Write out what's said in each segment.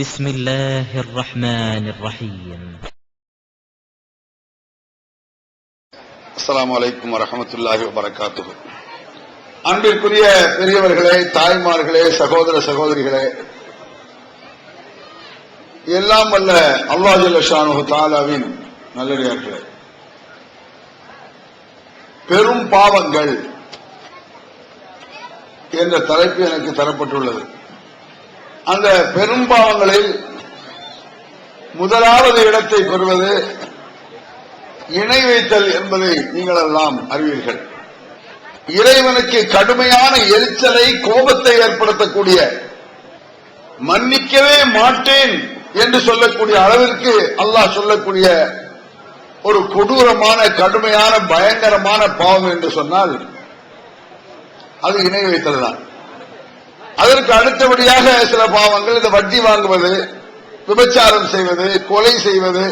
بسم الله الرحمن الرحيم. السلام عليكم ورحمة الله وبركاته. அன்பிற்குரிய பெரியவர்களே, தாய்மார்களே, சகோதர சகோதரிகளே, எல்லாம் வல்ல அல்லாஹ் ஜல்ல ஷானுஹு தஆலாவின் நல்லடியார்களே, பெரும் பாவங்கள் என்ற தலைப்பு எனக்கு தரப்பட்டுள்ளது. அந்த பெரும் பாவங்களில் முதலாவது இடத்தை பெறுவது இணை வைத்தல் என்பதை நீங்கள் எல்லாம் அறிவீர்கள். இறைவனுக்கு கடுமையான எரிச்சலை, கோபத்தை ஏற்படுத்தக்கூடிய, மன்னிக்கவே மாட்டேன் என்று சொல்லக்கூடிய அளவிற்கு அல்லாஹ் சொல்லக்கூடிய ஒரு கொடூரமான, கடுமையான, பயங்கரமான பாவம் என்று சொன்னால் அது இணை வைத்தல் தான். அதற்கு அடுத்தபடியாக சில பாவங்கள், இந்த வட்டி வாங்குவது, விபச்சாரம் செய்வது, கொலை செய்வது,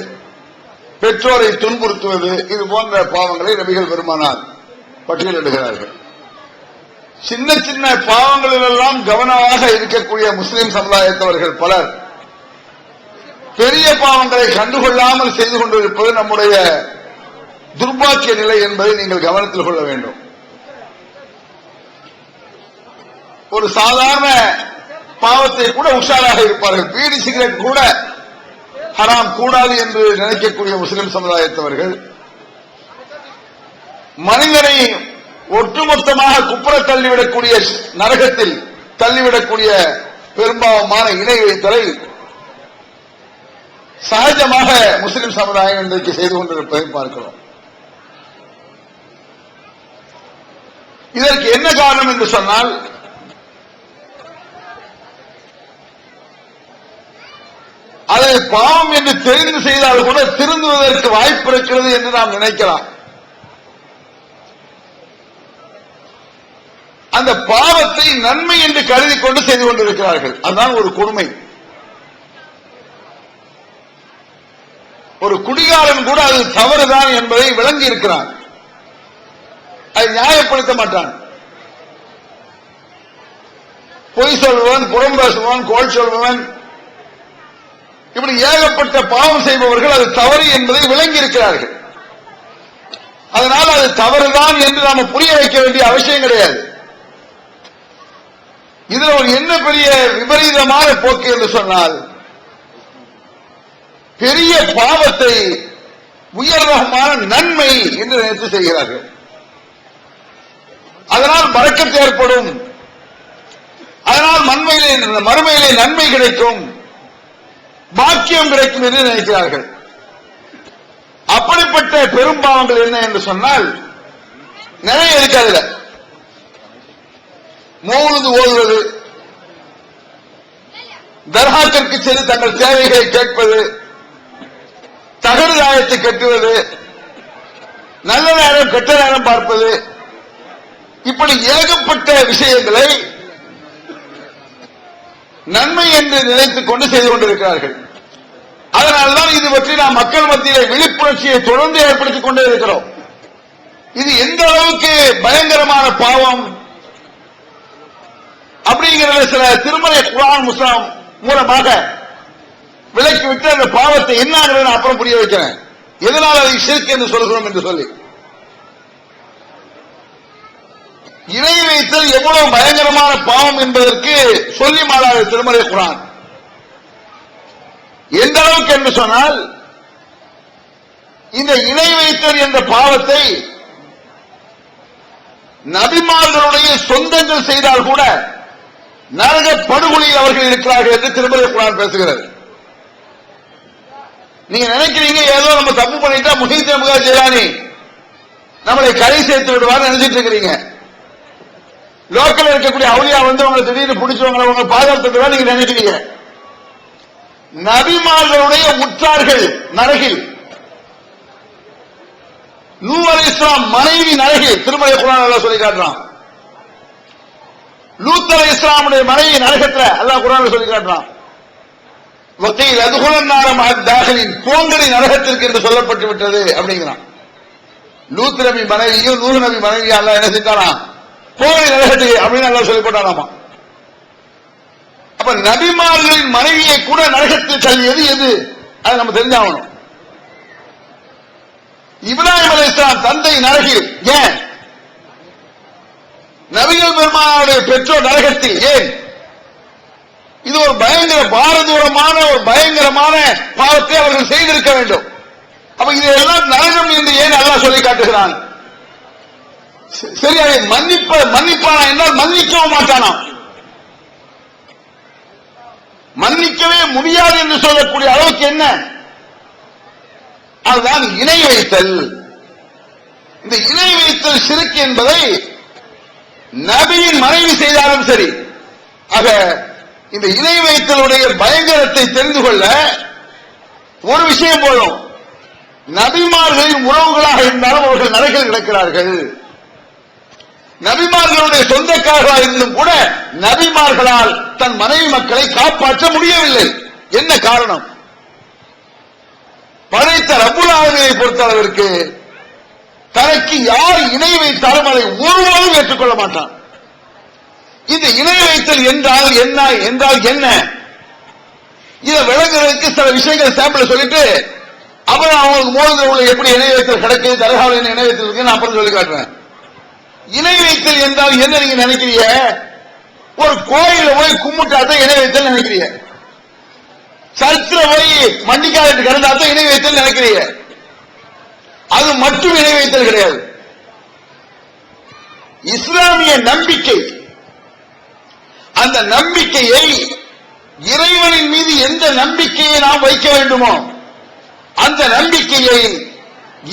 பெற்றோரை துன்புறுத்துவது, இது போன்ற பாவங்களை நபிகள் பெருமானார் பட்டியலிடுகிறார்கள். சின்ன சின்ன பாவங்களிலெல்லாம் கவனமாக இருக்கக்கூடிய முஸ்லிம் சமுதாயத்தவர்கள் பலர் பெரிய பாவங்களை கண்டுகொள்ளாமல் செய்து கொண்டிருப்பது நம்முடைய துர்பாக்கிய நிலை என்பதை நீங்கள் கவனத்தில் கொள்ள வேண்டும். ஒரு சாதாரண பாவத்தை கூட உஷாராக இருப்பார்கள். பீடி சிகரெட் கூட ஹராம், கூடாது என்று நினைக்கக்கூடிய முஸ்லிம் சமுதாயத்தவர்கள் மனிதனை ஒட்டுமொத்தமாக குப்புற தள்ளிவிடக்கூடிய, நரகத்தில் தள்ளிவிடக்கூடிய பெரும்பாவமான இணை வைத்தலை சகஜமாக முஸ்லிம் சமுதாயம் இன்றைக்கு செய்து கொண்டிருப்பதை பார்க்கிறோம். இதற்கு என்ன காரணம் என்று சொன்னால், அதை பாவம் என்று தெரிந்து செய்தால் கூட திருந்துவதற்கு வாய்ப்பு இருக்கிறது என்று நாம் நினைக்கலாம். அந்த பாவத்தை நன்மை என்று கருதி கொண்டு செய்து கொண்டிருக்கிறார்கள். அதுதான் ஒரு கொடுமை. ஒரு குடிகாரன் கூட அது தவறுதான் என்பதை விளங்கி இருக்கிறான். அதை நியாயப்படுத்த மாட்டான். பொய் சொல்பவன், புறம் பேசுபவன், கோல் சொல்பவன், இப்படி ஏகப்பட்ட பாவம் செய்பவர்கள் அது தவறு என்பதை விளங்கி இருக்கிறார்கள். அதனால் அது தவறுதான் என்று நாம புரிய வைக்க வேண்டிய அவசியம் கிடையாது. இதுல ஒரு என்ன பெரிய விபரீதமான போக்கு என்று சொன்னால், பெரிய பாவத்தை உயர்ரகமான நன்மை என்று நினைத்து செய்கிறார்கள். அதனால் பரக்கத்து ஏற்படும், அதனால் மறுமையிலே நன்மை கிடைக்கும், பாக்கியம் கிடைக்கும் என்று நினைக்கிறார்கள். அப்படிப்பட்ட பெரும்பாவங்கள் என்ன என்று சொன்னால் நிறைய இருக்காது. மௌலிது ஓதுவது, தர்காத்திற்கு சென்று தங்கள் தேவைகளை கேட்பது, தகடுதாயத்தை கட்டுவது, நல்ல நேரம் கெட்ட நேரம் பார்ப்பது, இப்படி ஏகப்பட்ட விஷயங்களை நன்மை என்று நினைத்துக் கொண்டு செய்து கொண்டிருக்கிறார்கள். அதனால்தான் இது பற்றி நாம் மக்கள் மத்தியிலே விழிப்புணர்ச்சியை தொடர்ந்து ஏற்படுத்திக் கொண்டே இருக்கிறோம். இது எந்த அளவுக்கு பயங்கரமான பாவம் அப்படிங்கிறத சில திருமறை குர்ஆன் முஸ்லிம் மூலமாக விலக்கிவிட்டு அந்த பாவத்தை என்ன அப்புறம் புரிய வைக்கிறேன். எதனால் அதை ஷிர்க் என்று சொல்கிறோம் என்று சொல்லி, இணை வைத்தல் எவ்வளவு பயங்கரமான பாவம் என்பதற்கு சொல்லி மாறாத திருமறை குர்ஆன். எந்த அளவுக்கு என்று சொன்னால், இந்த இணை வைத்தல் என்ற பாவத்தை நபிமார்களுடைய சொந்தங்கள் செய்தால் கூட நரக படுகொலியில் அவர்கள் இருக்கிறார்கள் என்று திருமறை குர்ஆன் பேசுகிறது. நீங்க நினைக்கிறீங்க ஏதோ நம்ம தப்பு பண்ணிட்டா முஹீத் அப்துல் ஜிலானி நம்மளை கரை சேர்த்து விடுவார் நினைச்சிட்டு இருக்கிறீங்க. லோக்கல் இருக்கக்கூடிய அவுலியா வந்து உங்களை திடீர்னு பிடிச்சவங்களை உங்களை பாதுகாத்துவா நீங்க நினைக்கிறீங்க. நபிமார்களுடைய உற்றார்கள் நரகில், நூஹ் அலைஹிஸ்ஸலாம் மனைவி நரகில், திருமலை குர்ஆன் அல்லாஹ் சொல்லி காட்டுறான். லூத் அலைஹிஸ்ஸலாமுடைய மனைவி நரகத்துல அல்லாஹ் குர்ஆன்ல சொல்லி காட்டுறான். வக்கீல் அதுகுலன் நாரம் தாகலின், போங்கடி நரகத்திற்கு என்று சொல்லப்பட்டு விட்டது அப்படிங்கிறான். லூத் நபி மனைவியும் நூஹ் நபி மனைவியும் அல்லாஹ் என்ன செஞ்சானா, போங்கடி நரகத்துக்கு அப்படின்னு அல்லாஹ் சொல்லி போட்டானாமா. அப்ப நபிமார்களின் மனைவியை கூட நரகத்தில் தள்ளியது எது? அதை நம்ம தெரிஞ்சாகணும். இப்ராஹிம் அலைஹிஸ்ஸலாம் தந்தை நரகில், ஏன்? நபிகள் பெருமானுடைய பெற்றோர் நரகத்தில், ஏன்? இது ஒரு பயங்கர பாரதூரமான ஒரு பயங்கரமான பாவத்தை அவர்கள் செய்திருக்க வேண்டும். அப்ப இதெல்லாம் நரகம் என்று ஏன் அல்லாஹ் சொல்லி காட்டுகிறான்? சரியாக மன்னிப்பானா என்றால் மன்னிக்கவும் மாட்டானா? மன்னிக்கவே முடியாது என்று சொல்லக்கூடிய அளவுக்கு என்ன? அதுதான் இணை வைத்தல். இந்த இணை வைத்தல் ஷிர்க் என்பதை நபியின் மனைவி செய்தாலும் சரி. ஆக இந்த இணை வைத்தலுடைய பயங்கரத்தை தெரிந்து கொள்ள ஒரு விஷயம் போதும். நபிமார்களின் உறவுகளாக இருந்தாலும் அவர்கள் நரகில் கிடக்கிறார்கள். நபிமார்களுடைய சொந்தக்காரர்களாக இருந்தும் கூட நபிமார்களால் தன் மனைவி மக்களை காப்பாற்ற முடியவில்லை. என்ன காரணம்? படைத்த ரப்புல் ஆலமீனை பொறுத்தளவிற்கு தனக்கு யார் இணை வைத்தாலும் அதை ஒருவரும் ஏற்றுக்கொள்ள மாட்டான். இந்த இணை வைத்தல் என்றால் என்ன? இதை விளங்குறதுக்கு சில விஷயங்கள் சாம்பிள் சொல்லிட்டு அப்புறம் அவங்களுக்கு மோதிர உள்ள எப்படி இணை வைத்தல் கிடைக்குது, தலகாவில் இணை வைத்தல் இருக்கு, நான் அப்புறம் சொல்லி காட்டுறேன். இணை வைத்தல் என்றால் என்ன நீங்க நினைக்கிறீங்க? ஒரு கோயில போய் கும்பிட்டாதான் இணை வைத்தல் நினைக்கிறீங்க. சர்ச்சில் போய் மண்டிக்காலிட்டு கிடந்தாதான் இணை வைத்தல் நினைக்கிறீங்க. அது மட்டும் இணை வைத்தல் கிடையாது. இஸ்லாமிய நம்பிக்கை, அந்த நம்பிக்கையை இறைவனின் மீது எந்த நம்பிக்கையை நாம் வைக்க வேண்டுமோ அந்த நம்பிக்கையை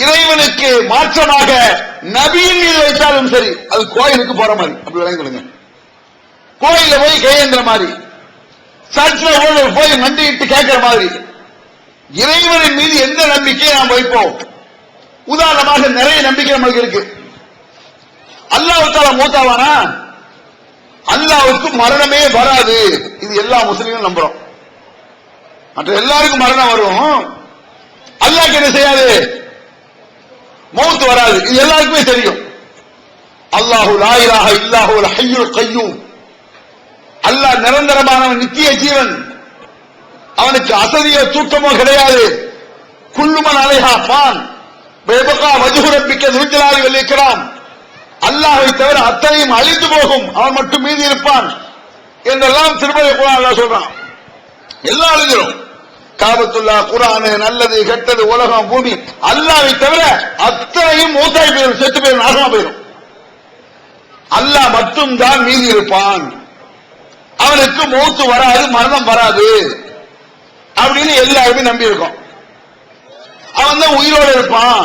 இறைவனுக்கு மாற்றமாக நபியின் மீது வைத்தாலும் சரி, அது கோயிலுக்கு போற மாதிரி அப்படி விளங்குங்க. கோயில போய் கையேந்திர மாதிரி, சர்ச்சில் போய் மண்டிட்டு கேட்கிற மாதிரி இறைவனின் மீது எந்த நம்பிக்கையை நாம் வைப்போம்? உதாரணமாக நிறைய நம்பிக்கை நமக்கு இருக்கு. அல்லாஹ்வுத்தாலா மூத்தாவானா? அல்லாஹ்வுக்கு மரணமே வராது. இது எல்லா முஸ்லிம்களும் நம்புறோம். மற்ற எல்லாருக்கும் மரணம் வரும், அல்லாஹ்க்கு என்ன செய்யாது? மௌத் வராது. இது எல்லாருக்குமே தெரியும். அல்லாஹு லா இலாஹ இல்லாஹுல் ஹய்யுல் கய்யூம். அல்லாஹ் நிரந்தரமானவன், நித்திய ஜீவன். அவனுக்கு அசதியோ தூக்கமோ கிடையாது. குல்லுமன் அலைஹா ஃபான் வயபகா வஜ்ஹு ரப்பிக்க துல் ஜலாலி வல் இக்ராம். அல்லாஹ்வை தவிர அத்தனையும் அழிந்து போகும், அவன் மட்டும் மீதி இருப்பான் என்றெல்லாம் திருமலை குர்ஆன் அல்லாஹ் சொல்றான். எல்லாம் அழிஞ்சிரும். காபத்துல்லா, குர்ஆன், நல்லது கெட்டது, உலகம், பூமி, அல்லாஹ்வை தவிர அத்தனையும் மூத்தாய் போயிடும், செத்து போயிடும், நாசமா போயிடும். அல்லாஹ் மட்டும் தான் மீதி இருப்பான். அவனுக்கு மௌத்து வராது, மரணம் வராது அப்படின்னு எல்லாருமே நம்பி இருக்கோம். அவன் தான் உயிரோடு இருப்பான்.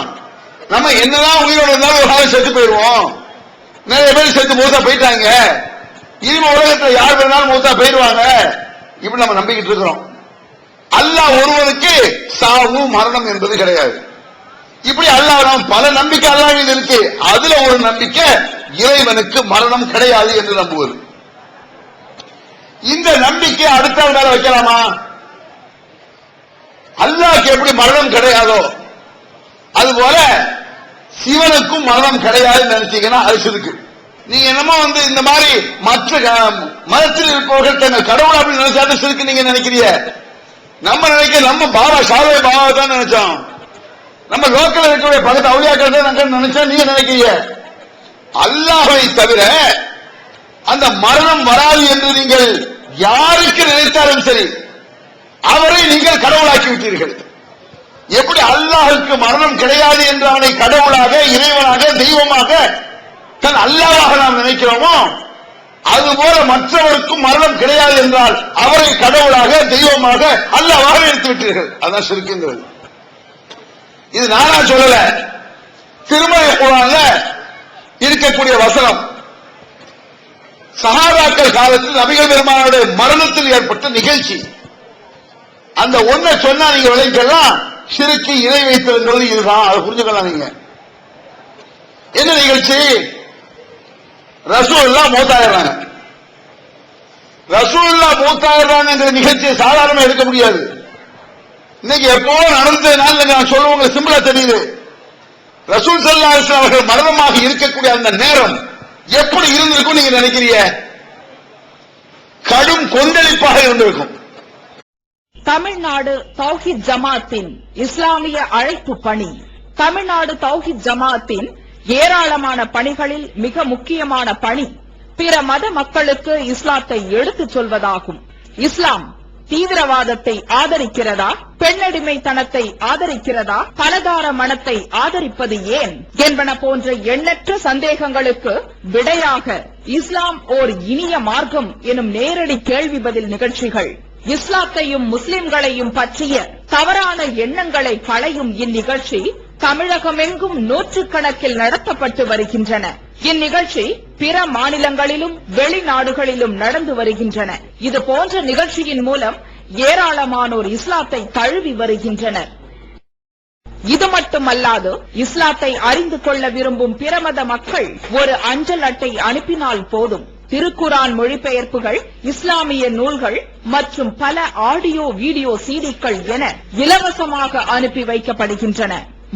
நம்ம என்னதான் உயிரோடு இருந்தாலும் ஒரு நாள் செத்து போயிடுவோம். நிறைய பேர் செத்து மூத்தா போயிட்டாங்க. இனிமே உலகத்தில் யார் வேணாலும் மூத்தா போயிடுவாங்க. இப்படி நம்ம நம்பிக்கிட்டு இருக்கிறோம். அல்லாஹ் ஒருவனுக்கு சாவு மரணம் என்பது கிடையாது. இப்படி அல்லாஹ் பல நம்பிக்கை அல்லாஹ் மீது இருக்கு. அதுல ஒரு நம்பிக்கை இறைவனுக்கு மரணம் கிடையாது என்று நம்புவது. இந்த நம்பிக்கை அடுத்தவனால வைக்கலாமா? அல்லாஹ்க்கு எப்படி மரணம் கிடையாதோ அதுபோல சிவனுக்கும் மரணம் கிடையாது நினைச்சீங்கன்னா அது சிறுக்கு. நீங்க என்னமோ இந்த மாதிரி மற்ற மதத்தில் இருப்பவர்கள் தங்கள் கடவுள் அப்படின்னு நினைச்சாலும் சிறுக்கு நீங்க நினைக்கிறீங்க. நம்ம நினைக்க நம்ம பாபா சாவே பாபா தான் நினைச்சோம். நம்ம லோக்கல் இருக்கக்கூடிய பக்கத்து அவுளியாக்கள் தான் நினைச்சோம் நீங்க நினைக்கிறீங்க. அல்லாஹ்வை தவிர அந்த மரணம் வராது என்று நீங்கள் யாருக்கு நினைத்தாலும் சரி அவரை நீங்கள் கடவுளாக்கி விட்டீர்கள். எப்படி அல்லாஹ்வுக்கு மரணம் கிடையாது என்று அவனை கடவுளாக, இறைவனாக, தெய்வமாக, தன் அல்லாஹ்வாக நாம் நினைக்கிறோமோ அதுபோல மற்றவருக்கும் மரணம் கிடையாது என்றால் அவரை கடவுளாக, தெய்வமாக, அல்லாஹ்வாக நினைத்து விட்டீர்கள். அதான் ஷிர்க்குங்கிறது. இது நானா சொல்லல, திருமறை குர்ஆன்ல இருக்கக்கூடிய வசனம். சஹாபாக்கள் காலத்தில் நபிகள் பெருமானுடைய மரணத்தில் ஏற்பட்ட நிகழ்ச்சி. அந்த ஒன்றை சொன்னா நீங்க விளைக்கலாம். ஷிர்க்கு இணை வைத்தல் இதுதான், அதை புரிஞ்சுக்கலாம். நீங்க என்ன நிகழ்ச்சி? ரசூலுல்லாஹ் மூத்தாயிடுறாங்க. ரசூலுல்லாஹ் மூத்தாயிடுறாங்கிற நிகழ்ச்சியை சாதாரணமா எடுக்க முடியாது. இன்னைக்கு எப்போ நடந்ததுனால நான் சொல்லுவாங்க சிம்பிளா தெரியுது. ரசூல் ஸல்லல்லாஹு அலைஹி வஸல்லம் அவர்கள் மரணமாக இருக்கக்கூடிய அந்த நேரம் எப்படி இருந்திருக்கும் நீங்க நினைக்கிறீங்க? கடும் கொந்தளிப்பாக இருந்திருக்கும். தமிழ்நாடு தௌஹீத் ஜமாத்தின் இஸ்லாமிய அழைப்பு பணி. தமிழ்நாடு தௌஹீத் ஜமாத்தின் ஏராளமான பணிகளில் மிக முக்கியமான பணி பிற மத மக்களுக்கு இஸ்லாத்தை எடுத்துச் சொல்வதாகும். இஸ்லாம் தீவிரவாதத்தை ஆதரிக்கிறதா, பெண்ணடிமைத்தனத்தை ஆதரிக்கிறதா, பலதார மனத்தை ஆதரிப்பது ஏன் என்பன போன்ற எண்ணற்ற சந்தேகங்களுக்கு விடையாக இஸ்லாம் ஓர் இனிய மார்க்கம் எனும் நேரடி கேள்வி பதில் நிகழ்ச்சிகள், இஸ்லாத்தையும் முஸ்லிம்களையும் பற்றிய தவறான எண்ணங்களை களையும் இந்நிகழ்ச்சி தமிழகமெங்கும் நூற்றுக்கணக்கில் நடத்தப்பட்டு வருகின்றன. இந்நிகழ்ச்சி பிற மாநிலங்களிலும் வெளிநாடுகளிலும் நடந்து வருகின்றன. இது போன்ற நிகழ்ச்சியின் மூலம் ஏராளமானோர் இஸ்லாத்தை தழுவி வருகின்றனர். இது மட்டுமல்லாது இஸ்லாத்தை அறிந்து கொள்ள விரும்பும் பிற மத மக்கள் ஒரு அஞ்சல் அட்டை அனுப்பினால் போதும், திருக்குரான் மொழிபெயர்ப்புகள், இஸ்லாமிய நூல்கள் மற்றும் பல ஆடியோ வீடியோ சீடிக்கள் என இலவசமாக அனுப்பி வைக்கப்படுகின்றன.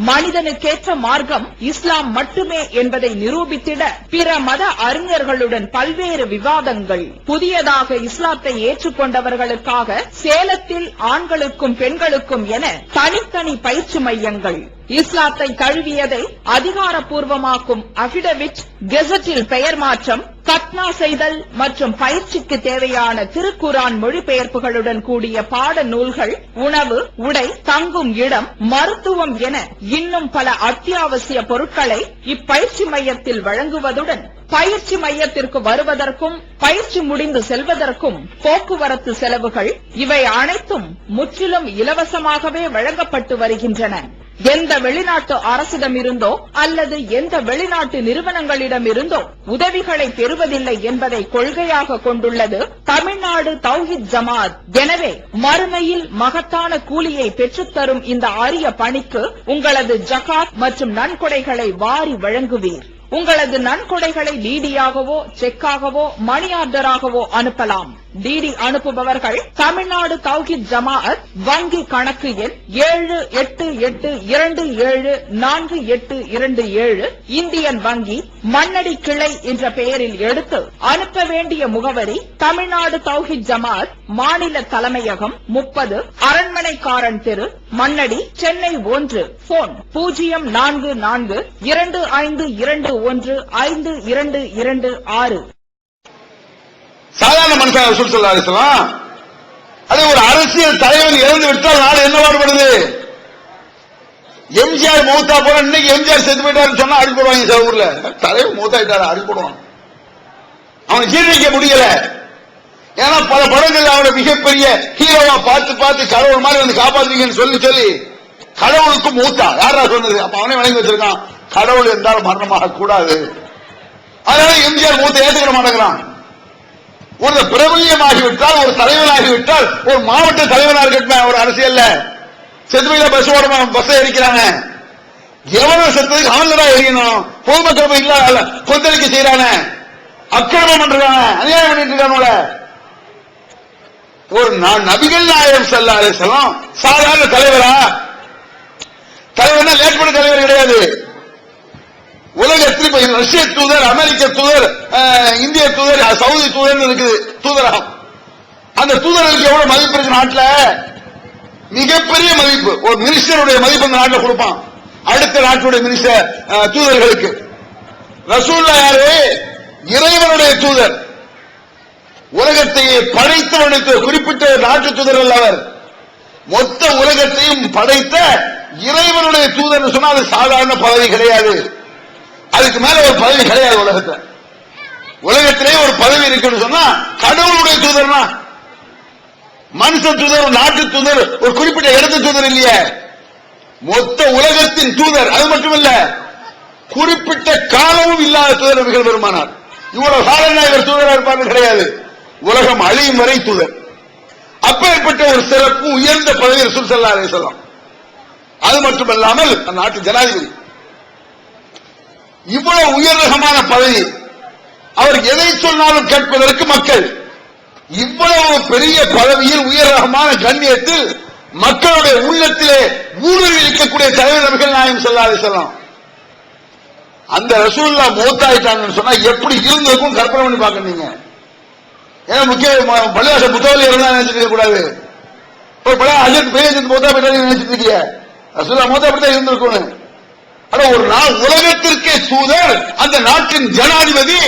மனிதனுக்கேற்ற மார்க்கம் இஸ்லாம் மட்டுமே என்பதை நிரூபித்திட பிற மத அறிஞர்களுடன் பல்வேறு விவாதங்கள். புதியதாக இஸ்லாத்தை ஏற்றுக்கொண்டவர்களுக்காக சேலத்தில் ஆண்களுக்கும் பெண்களுக்கும் என தனித்தனி பயிற்சி மையங்கள். இஸ்லாத்தை தழுவியதை அதிகாரப்பூர்வமாக்கும் அபிடவிட், கெசட்டில் பெயர் மாற்றம், கத்னா செய்தல் மற்றும் பயிற்சிக்கு தேவையான திருக்குரான் மொழிபெயர்ப்புகளுடன் கூடிய பாட நூல்கள், உணவு, உடை, தங்கும் இடம், மருத்துவம் என இன்னும் பல அத்தியாவசிய பொருட்களை இப்பயிற்சி மையத்தில் வழங்குவதுடன் பயிற்சி மையத்திற்கு வருவதற்கும் பயிற்சி முடிந்து செல்வதற்கும் போக்குவரத்து செலவுகள், இவை அனைத்தும் முற்றிலும் இலவசமாகவே வழங்கப்பட்டு வருகின்றன. எந்த வெளிநாட்டு அரசிடமிருந்தோ அல்லது எந்த வெளிநாட்டு நிறுவனங்களிடமிருந்தோ உதவிகளை பெறுவதில்லை என்பதை கொள்கையாக கொண்டுள்ளது தமிழ்நாடு தௌஹீத் ஜமாத். எனவே மறுமையில் மகத்தான கூலியை பெற்றுத்தரும் இந்த அரிய பணிக்கு உங்களது ஜகாத் மற்றும் நன்கொடைகளை வாரி வழங்குவீர். உங்களது நன்கொடைகளை டிடியாகவோ செக்காகவோ மணி ஆர்டராகவோ அனுப்பலாம். டிடி அனுப்புபவர்கள் தமிழ்நாடு தௌஹீத் ஜமாஅத் வங்கி கணக்கு எண் 78827487 இந்தியன் வங்கி மண்ணடி கிளை என்ற பெயரில் எடுத்து அனுப்ப வேண்டிய முகவரி தமிழ்நாடு தௌஹீத் ஜமாஅத் மாநில தலைமையகம் 30 அரண்மனைக்காரன் தெரு, மண்ணடி, சென்னை 1. போன் 044225215226. சாதாரண மனுஷன் ரசூல் ஸல்லல்லாஹு அலைஹி வஸல்லம், அதே ஒரு அரசியல் தலைவன் இறந்து விட்டால் நாடு என்ன பாடுபடுது? எம்ஜிஆர் மௌத்தா போற, இன்னைக்கு எம்ஜிஆர் செத்து போயிட்டாருன்னு சொன்னா அடி போடுவாங்க. சில ஊர்ல தலைவர் மௌத்தாயிட்டாரு அடி போடுவாங்க. அவனை ஜீரணிக்க முடியல. ஏன்னா பல படங்கள் அவனை மிகப்பெரிய ஹீரோவா பார்த்து பார்த்து கடவுள் மாதிரி வந்து காப்பாத்துவீங்கன்னு சொல்லி சொல்லி கடவுளுக்கு மூத்தா யாரா சொன்னது? அப்ப அவனே வழங்கி வச்சிருக்கான், கடவுள் என்றால் மரணமாக கூடாது. அதனால எம்ஜிஆர் மூத்த ஏற்றுக்கிற மாட்டேங்கிறான். ஒரு பிரபல்யமாகிவிட்டால், ஒரு தலைவனாகிவிட்டால், ஒரு மாவட்ட தலைவனாக இருக்கட்டும், ஒரு அரசியல்ல செத்துமையில பஸ் ஓட பஸ் எரிக்கிறாங்க. எவனும் செத்ததுக்கு அவன்தான் எரியணும். பொதுமக்கள் இல்ல கொந்தளிக்க செய்யறான, அக்கிரமம் பண்றாங்க, அநியாயம் பண்ணிட்டு இருக்கானோட. ஒரு நபிகள் நாயகம் ஸல்லல்லாஹு அலைஹி வஸல்லம் சாதாரண தலைவரா? தலைவர்னா லேட் பண்ண தலைவர் கிடையாது. உலகத்தில் ரஷ்ய தூதர், அமெரிக்க தூதர், இந்திய தூதர், சவுதி தூதர் இருக்குது தூதரகம். அந்த தூதர்களுக்கு எவ்வளவு மதிப்பு இருக்கு நாட்டில்? மிகப்பெரிய மதிப்பு. ஒரு மினிஸ்டருடைய மதிப்பு அந்த நாட்டில் கொடுப்பான் அடுத்த நாட்டுடைய மினிஸ்டர் தூதர்களுக்கு. ரசூலுல்லாஹ் யாரு? இறைவனுடைய தூதர். உலகத்தையே படைத்தவனுடைய குறிப்பிட்ட நாட்டு தூதர் அல்ல அவர். மொத்த உலகத்தையும் படைத்த இறைவனுடைய தூதர் சொன்னா அது சாதாரண பதவி கிடையாது. அதுக்கு மேல ஒரு பதவி கிடையாது உலகத்தில். உலகத்திலே ஒரு பதவி இருக்குன்னு சொன்னா கடவுளுடைய தூதர்னா, மனுஷ தூதர், ஒரு நாட்டு தூதர், ஒரு குறிப்பிட்ட இடத்து தூதர் இல்லையே, மொத்த உலகத்தின் தூதர். அது மட்டுமல்ல, குறிப்பிட்ட காலமும் இல்லாத தூதர் நபிகள் பெருமானார். இவ்வளவு காலம் இவர் தூதராக இருப்பார்கள் கிடையாது. உலகம் அழியும் வரை தூதர். அப்பேற்பட்ட ஒரு சிறப்பு உயர்ந்த பதவி ரசூல் ஸல்லல்லாஹு அலைஹி வஸல்லம். அது மட்டுமல்லாமல் நாட்டு ஜனாதிபதி. இவ்வளவு உயர் ரகமான பதவி. அவர் எதை சொன்னாலும் கேட்பதற்கு மக்கள். இவ்வளவு பெரிய பதவியில், உயர் ரகமான கண்ணியத்தில், மக்களுடைய உள்ளத்திலே ஊடுருவி இருக்கக்கூடிய தலைவர் நபிகள் நாயகம் ஸல்லல்லாஹு அலைஹி வஸல்லம். அந்த ரசூலுல்லாஹ் மௌத்தாயிட்டாங்கன்னு சொன்னா எப்படி இருந்திருக்கும் கற்பனை பண்ணி பார்க்க. நீங்க ஏன்னா முக்கிய பள்ளிவாசல் புத்தகத்தில் இருந்தா நினைச்சிட்டு கூடாது. ஒரு பழைய அஜத் பெரிய அஜத் மூத்தா போயிட்டு நினைச்சிட்டு இருக்கீங்க. ரசூலுல்லாஹ் மூத்தா போயிட்டு இருந்திருக்கணும். ஆனா ஒரு நாள் உலகத்திற்கே தூதர், அந்த நாட்டின் ஜனாதிபதி,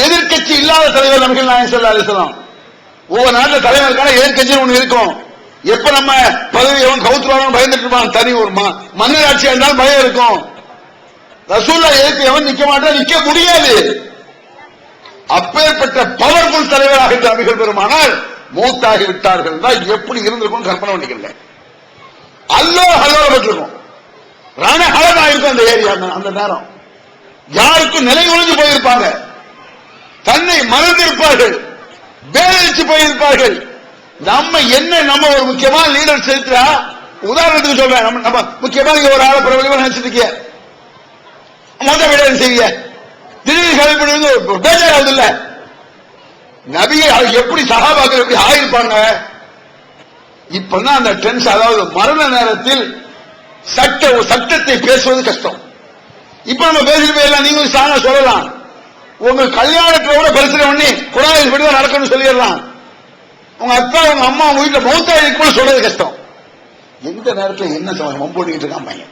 எதிர்கட்சி இல்லாத தலைவர் நபிகள் நாயகம் ஸல்லல்லாஹு அலைஹி வஸல்லம். ஒவ்வொரு நாட்டில் தலைவருக்கான எதிர்கட்சி ஒன்று இருக்கும். எப்ப நம்ம பதவி அவன் கவுத்துருவாங்க பயந்துட்டு இருப்பான். தனி ஒரு மன்னர் ஆட்சியா இருந்தாலும் பயம் இருக்கும். ரசூலுல்லாஹ் எதிர்த்து எவன் நிக்க மாட்டான், நிக்க முடியாது. அப்பேற்பட்ட பவர்ஃபுல் தலைவராக இருந்த நபிகள் பெருமானார் மூத்தாகி விட்டார்கள். எப்படி இருந்திருக்கும் கற்பனை பண்ணிக்கல. அல்லோபட்டிருக்கும், ரணஹலமா இருக்கும் அந்த ஏரியா. அந்த நேரம் யாருக்கும் நிலை ஒழிஞ்சு போயிருப்பாங்க, தன்னை மறந்திருப்பார்கள், வேலைச்சு போயிருப்பார்கள். நம்ம என்ன நம்ம ஒரு முக்கியமான லீடர் செலுத்தா, உதாரணத்துக்கு சொல்றேன், நம்ம முக்கியமா நீங்க ஒரு ஆளை பிரபலமா நினைச்சிட்டு இருக்க, மொத்த விட செய்ய திடீர்னு கலைப்படுவது பேஜாராவது இல்ல. நபிகள் எப்படி சஹாபாக்கள் எப்படி ஆயிருப்பாங்க. இப்பதான் அந்த டென்ஸ், அதாவது மரண நேரத்தில் சட்டத்தை பேசுவது கஷ்டம். இப்ப நம்ம பேசிட்டு போயிடலாம், நீங்க சாங்க சொல்லலாம். உங்க கல்யாணத்துல கூட பிரச்சனை பண்ணி குழாயில் இப்படிதான் நடக்கணும்னு சொல்லிடலாம். உங்க அப்பா உங்க அம்மா உங்க வீட்டுல மௌத்தா இருக்குன்னு சொல்றது கஷ்டம். எந்த நேரத்தில் என்ன மம்போடிக்கிட்டு இருக்கான் பையன்,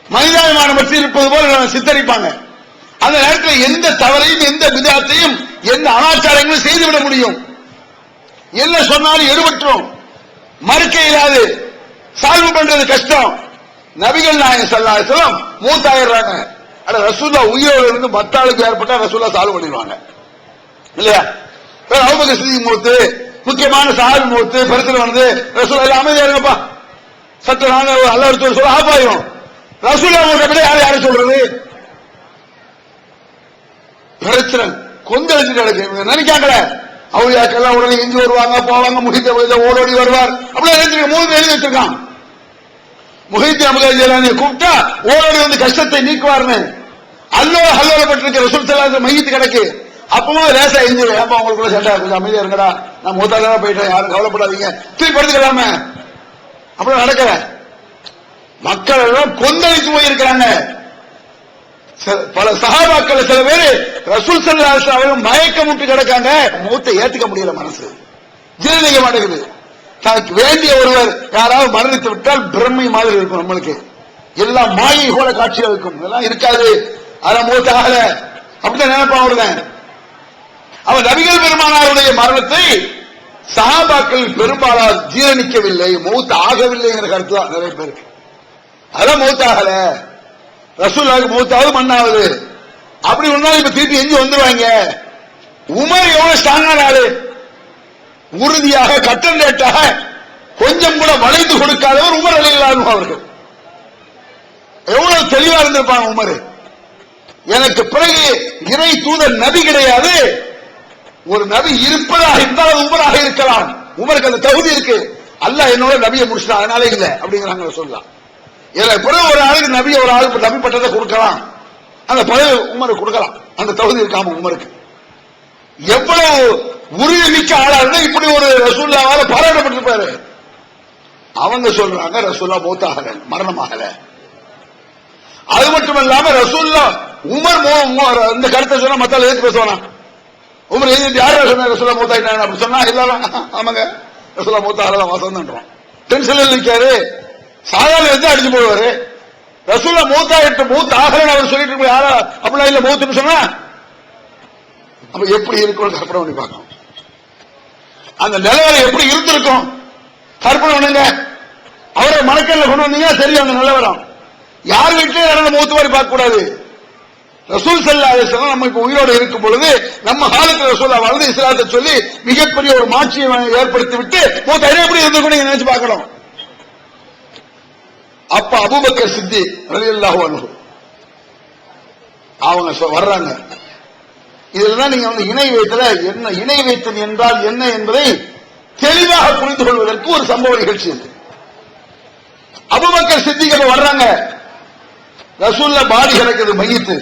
மனிதாபிமானம் பற்றி இருப்பது போல சித்தரிப்பாங்க. அந்த நேரத்தில் எந்த தவறையும் எந்த விதத்தையும் எந்த அனாச்சாரங்களும் செய்துவிட முடியும். என்ன சொன்னாலும் எடுபட்டுரும், மறுக்க இயலாது, சால்வ் பண்றது கஷ்டம். நபிகள் நாயகம் ஸல்லல்லாஹு அலைஹி வஸல்லம் மூத்தாயிடுறாங்க. ஆனா ரசூலுல்லாஹ் உயிரோடு இருந்து மத்தாளுக்கு ஏற்பட்டா ரசூலுல்லாஹ் சால்வ் பண்ணிடுவாங்க இல்லையா. அபூபக்கர் சித்திக் மூத்து, முக்கியமான சஹாபி மூத்து, பிரச்சனை வந்து ரசூலுல்லாஹ் அமைதியா இருங்கப்பா, சற்று நாங்க அல்லாஹ் ரசூல் சொல்ல ஆபாயிரும். ரசூலுல்லாஹ் மூத்த யாரும் சொல்றது பிரச்சனை கொந்தளிச்சு நடக்கு நினைக்காங்களே. அவளியாக்கெல்லாம் உடனே எஞ்சி வருவாங்க, போவாங்க, முகித்த ஓடோடி வருவார். அப்படியே எழுதி வச்சிருக்கான். முஹித்தி அஹ்மத் ஜிலானியை கூப்பிட்டா ஓடோடி வந்து கஷ்டத்தை நீக்குவார்னு அல்லோலப்பட்டிருக்க ரசூல் ஸல்லல்லாஹு அலைஹி வஸல்லம் மையத்து கிடக்கு. அப்பவும் லேசா எஞ்சிரு, ஏப்பா உங்களுக்குள்ள சண்டை, கொஞ்சம் அமைதியா இருங்கடா, நான் மூத்தால போயிட்டேன், யாரும் கவலைப்படாதீங்க, திருப்பி படுத்துக்கலாமே. அப்படி நடக்கிற மக்கள் எல்லாம் கொந்தளித்து போயிருக்கிறாங்க. பல சஹாபாக்கள் சில பேர் ரசூல் ஸல்லல்லாஹு அலைஹி வஸல்லம் மயக்கம் விட்டு கிடக்காங்க. மூத்தை ஏத்துக்க முடியல, மனசு ஜீரணிக்க மாட்டேங்குது. தனக்கு வேண்டிய ஒருவர் யாராவது மரணித்து விட்டால் பிரம்மை மாதிரி இருக்கும், நம்மளுக்கு எல்லாம் மாயை போல காட்சியா இருக்கும். இதெல்லாம் இருக்காது, அதான் மூத்தாக அப்படிதான் நினைப்பான் அவருதான். அவன் நபிகள் பெருமானாருடைய மரணத்தை சஹாபாக்கள் பெரும்பாலால் ஜீரணிக்கவில்லை, மௌத் ஆகவில்லைங்கிற கருத்து தான் நிறைய பேருக்கு. அதான் மௌத்தாகல, ரசூலுல்லாஹ்க்கு மௌத்தாவது மண்ணாவது. அப்படி ஒன்னாலும் இப்ப திருப்பி எஞ்சி வந்துருவாங்க. உமர் எவ்வளவு ஸ்ட்ராங்கான ஆளு, உறுதியாக கட்டன் ரேட்டாக கொஞ்சம் கூட வளைந்து கொடுக்காதவர் உமர் ரலியல்லாஹு அன்ஹு அவர்கள். எவ்வளவு தெளிவா இருந்திருப்பாங்க உமர். எனக்கு பிறகு இறை தூதர் நபி கிடையாது, ஒரு நபி இருப்பதாக இருந்தால் அது உமராக இருக்கலாம். உமருக்கு அந்த தகுதி இருக்கு. அல்லாஹ் என்னோட நபியை முடிச்சிட்டான், அதனால இல்ல அப்படிங்கிறாங்க சொல்லலாம். எனக்கு பிறகு ஒரு ஆளுக்கு நபி, ஒரு ஆளுக்கு நபி பட்டத்தை கொடுக்கலாம், அந்த பதவி உமருக்கு கொடுக்கலாம், அந்த தகுதி இருக்காம உமருக்கு. எவ்வளவு உறுதி மிக்க ஆளா இருந்தா இப்படி ஒரு ரசூலுல்லாஹ்வால பாராட்டப்பட்டிருப்பாரு. அவங்க சொல்றாங்க ரசூலுல்லாஹ் மௌத்தாகல, மரணமாகல. அது மட்டுமல்லாம ரசூலுல்லாஹ் உமர் இந்த கருத்தை சொன்னா மத்தால எதிர்த்து பேசுவானா? உமர் எதிர்த்து யாரா சொன்ன ரசூலுல்லாஹ் மௌத்தாயிட்டாங்க அப்படி சொன்னா எல்லாரும் ஆமாங்க ரசூலுல்லாஹ் மௌத்தாகல வாசம்ன்றோம். டென்ஷன்ல நிக்காரு, சாதாரண எது அடிச்சு போடுவாரு. ரசூலுல்லாஹ் மௌத்தாயிட்டு மௌத் ஆகலன்னு அவர் சொல்லிட்டு இருக்க யாரா அப்படிலாம் இல்ல மௌத்துன்னு சொன்னா அப்ப எப்படி இருக்கும் கற்பனை பண்ணி பார்க்கணும். அந்த நிலவரம் எப்படி இருந்திருக்கும் கற்பனை பண்ணுங்க. அவரை மனக்கல்ல கொண்டு வந்தீங்கன்னா தெரியும் அந்த நிலவரம். யார் வீட்டிலே நடந்த மௌத்து மாதிரி பார்க்க கூடாது. ரசூல் ஸல்லல்லாஹு அலைஹி வஸல்லம் நம்ம இப்ப உயிரோடு இருக்கும் பொழுது நம்ம காலத்தில் ரசூலுல்லாஹ் வாழ்ந்து இஸ்லாத்தை சொல்லி மிகப்பெரிய ஒரு மாட்சியை ஏற்படுத்தி விட்டு மௌத் எப்படி இருந்திருக்கும் நீங்க நினைச்சு பார்க்கணும். அப்ப அபூபக்கர் சித்திக் ரலியல்லாஹு அன்ஹு அவங்க வர்றாங்க. இதுலதான் நீங்க வந்து இணை வைத்தல என்ன, இணை வைத்தல் என்றால் என்ன என்பதை தெளிவாக புரிந்து கொள்வதற்கு ஒரு சம்பவ நிகழ்ச்சி. அபூபக்கர் சித்திக் வர்றாங்க, ரசூலுல்லாஹ் பாடி கிடக்குது மையத்து,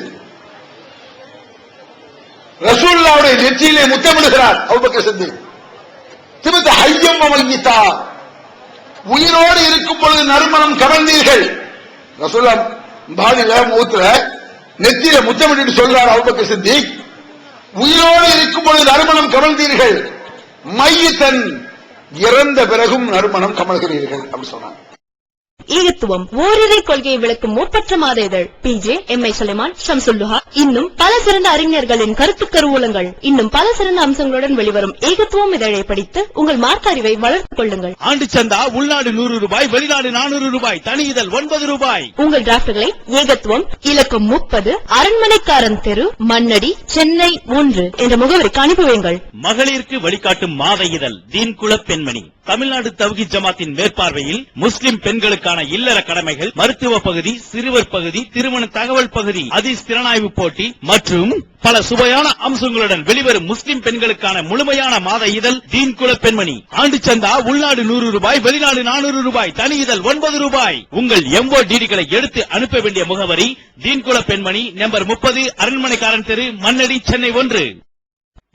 ரசூலுல்லாஹ்வுடைய நெற்றியிலே முத்தமிடுகிறார் அபூபக்கர் சித்திக். திபுத ஹய்யம் மையித்தா, உயிரோடு இருக்கும் பொழுது நறுமணம் கவர்ந்தீர்கள். ரசூலுல்லாஹ் பாடியில மூத்துல நெத்தியில முத்தமிட்டு சொல்றார் அபூபக்கர் சித்திக், உயிரோடு இருக்கும் பொழுது நறுமணம் கமழ்ந்தீர்கள், மையத்தன் இறந்த பிறகும் நறுமணம் கமழ்கிறீர்கள் அப்படி சொன்னாங்க. ஏகத்துவம் ஓரிரை கொள்கையை விளக்கும் முற்பற்ற மாத இதழ் PJ MI சுலைமான் ஷம்சுல்லுஹா இன்னும் பல சிறந்த அறிஞர்களின் கருத்து கருவூலங்கள் இன்னும் பல சிறந்த அம்சங்களுடன் வெளிவரும் ஏகத்துவம் இதழை படித்து உங்கள் மார்க்க அறிவை வளர்த்துக் கொள்ளுங்கள். ஆண்டு சந்தா உள்நாடு 100 ரூபாய், வெளிநாடு 400 ரூபாய், தனி இதழ் 9 ரூபாய். உங்கள் டிராப்ட்களை ஏகத்துவம் இலக்கம் 30 அரண்மனைக்காரன் தெரு, மண்ணடி, சென்னை 1 என்ற முகவரிக்கு அனுப்பி வையுங்கள். மகளிருக்கு வழிகாட்டும் மாத இதழ் தீன்குல பெண்மணி தமிழ்நாடு தவ்ஹீத் ஜமாத்தின் மேற்பார்வையில் முஸ்லிம் பெண்களுக்கான இல்லற கடமைகள், மருத்துவ பகுதி, சிறுவர் பகுதி, திருமண தகவல் பகுதி, ஹதீஸ் திறனாய்வு போட்டி மற்றும் பல சுவையான அம்சங்களுடன் வெளிவரும் முஸ்லிம் பெண்களுக்கான முழுமையான மாத இதழ் தீன்குல பெண்மணி. ஆண்டு சந்தா உள்நாடு 100 ரூபாய், வெளிநாடு 400 ரூபாய், தனி இதழ் 9 ரூபாய். உங்கள் MODDகளை எடுத்து அனுப்ப வேண்டிய முகவரி தீன்குல பெண்மணி, நம்பர் 30, அரண்மனைக்காரன் தெரு, மண்ணடி, சென்னை 1.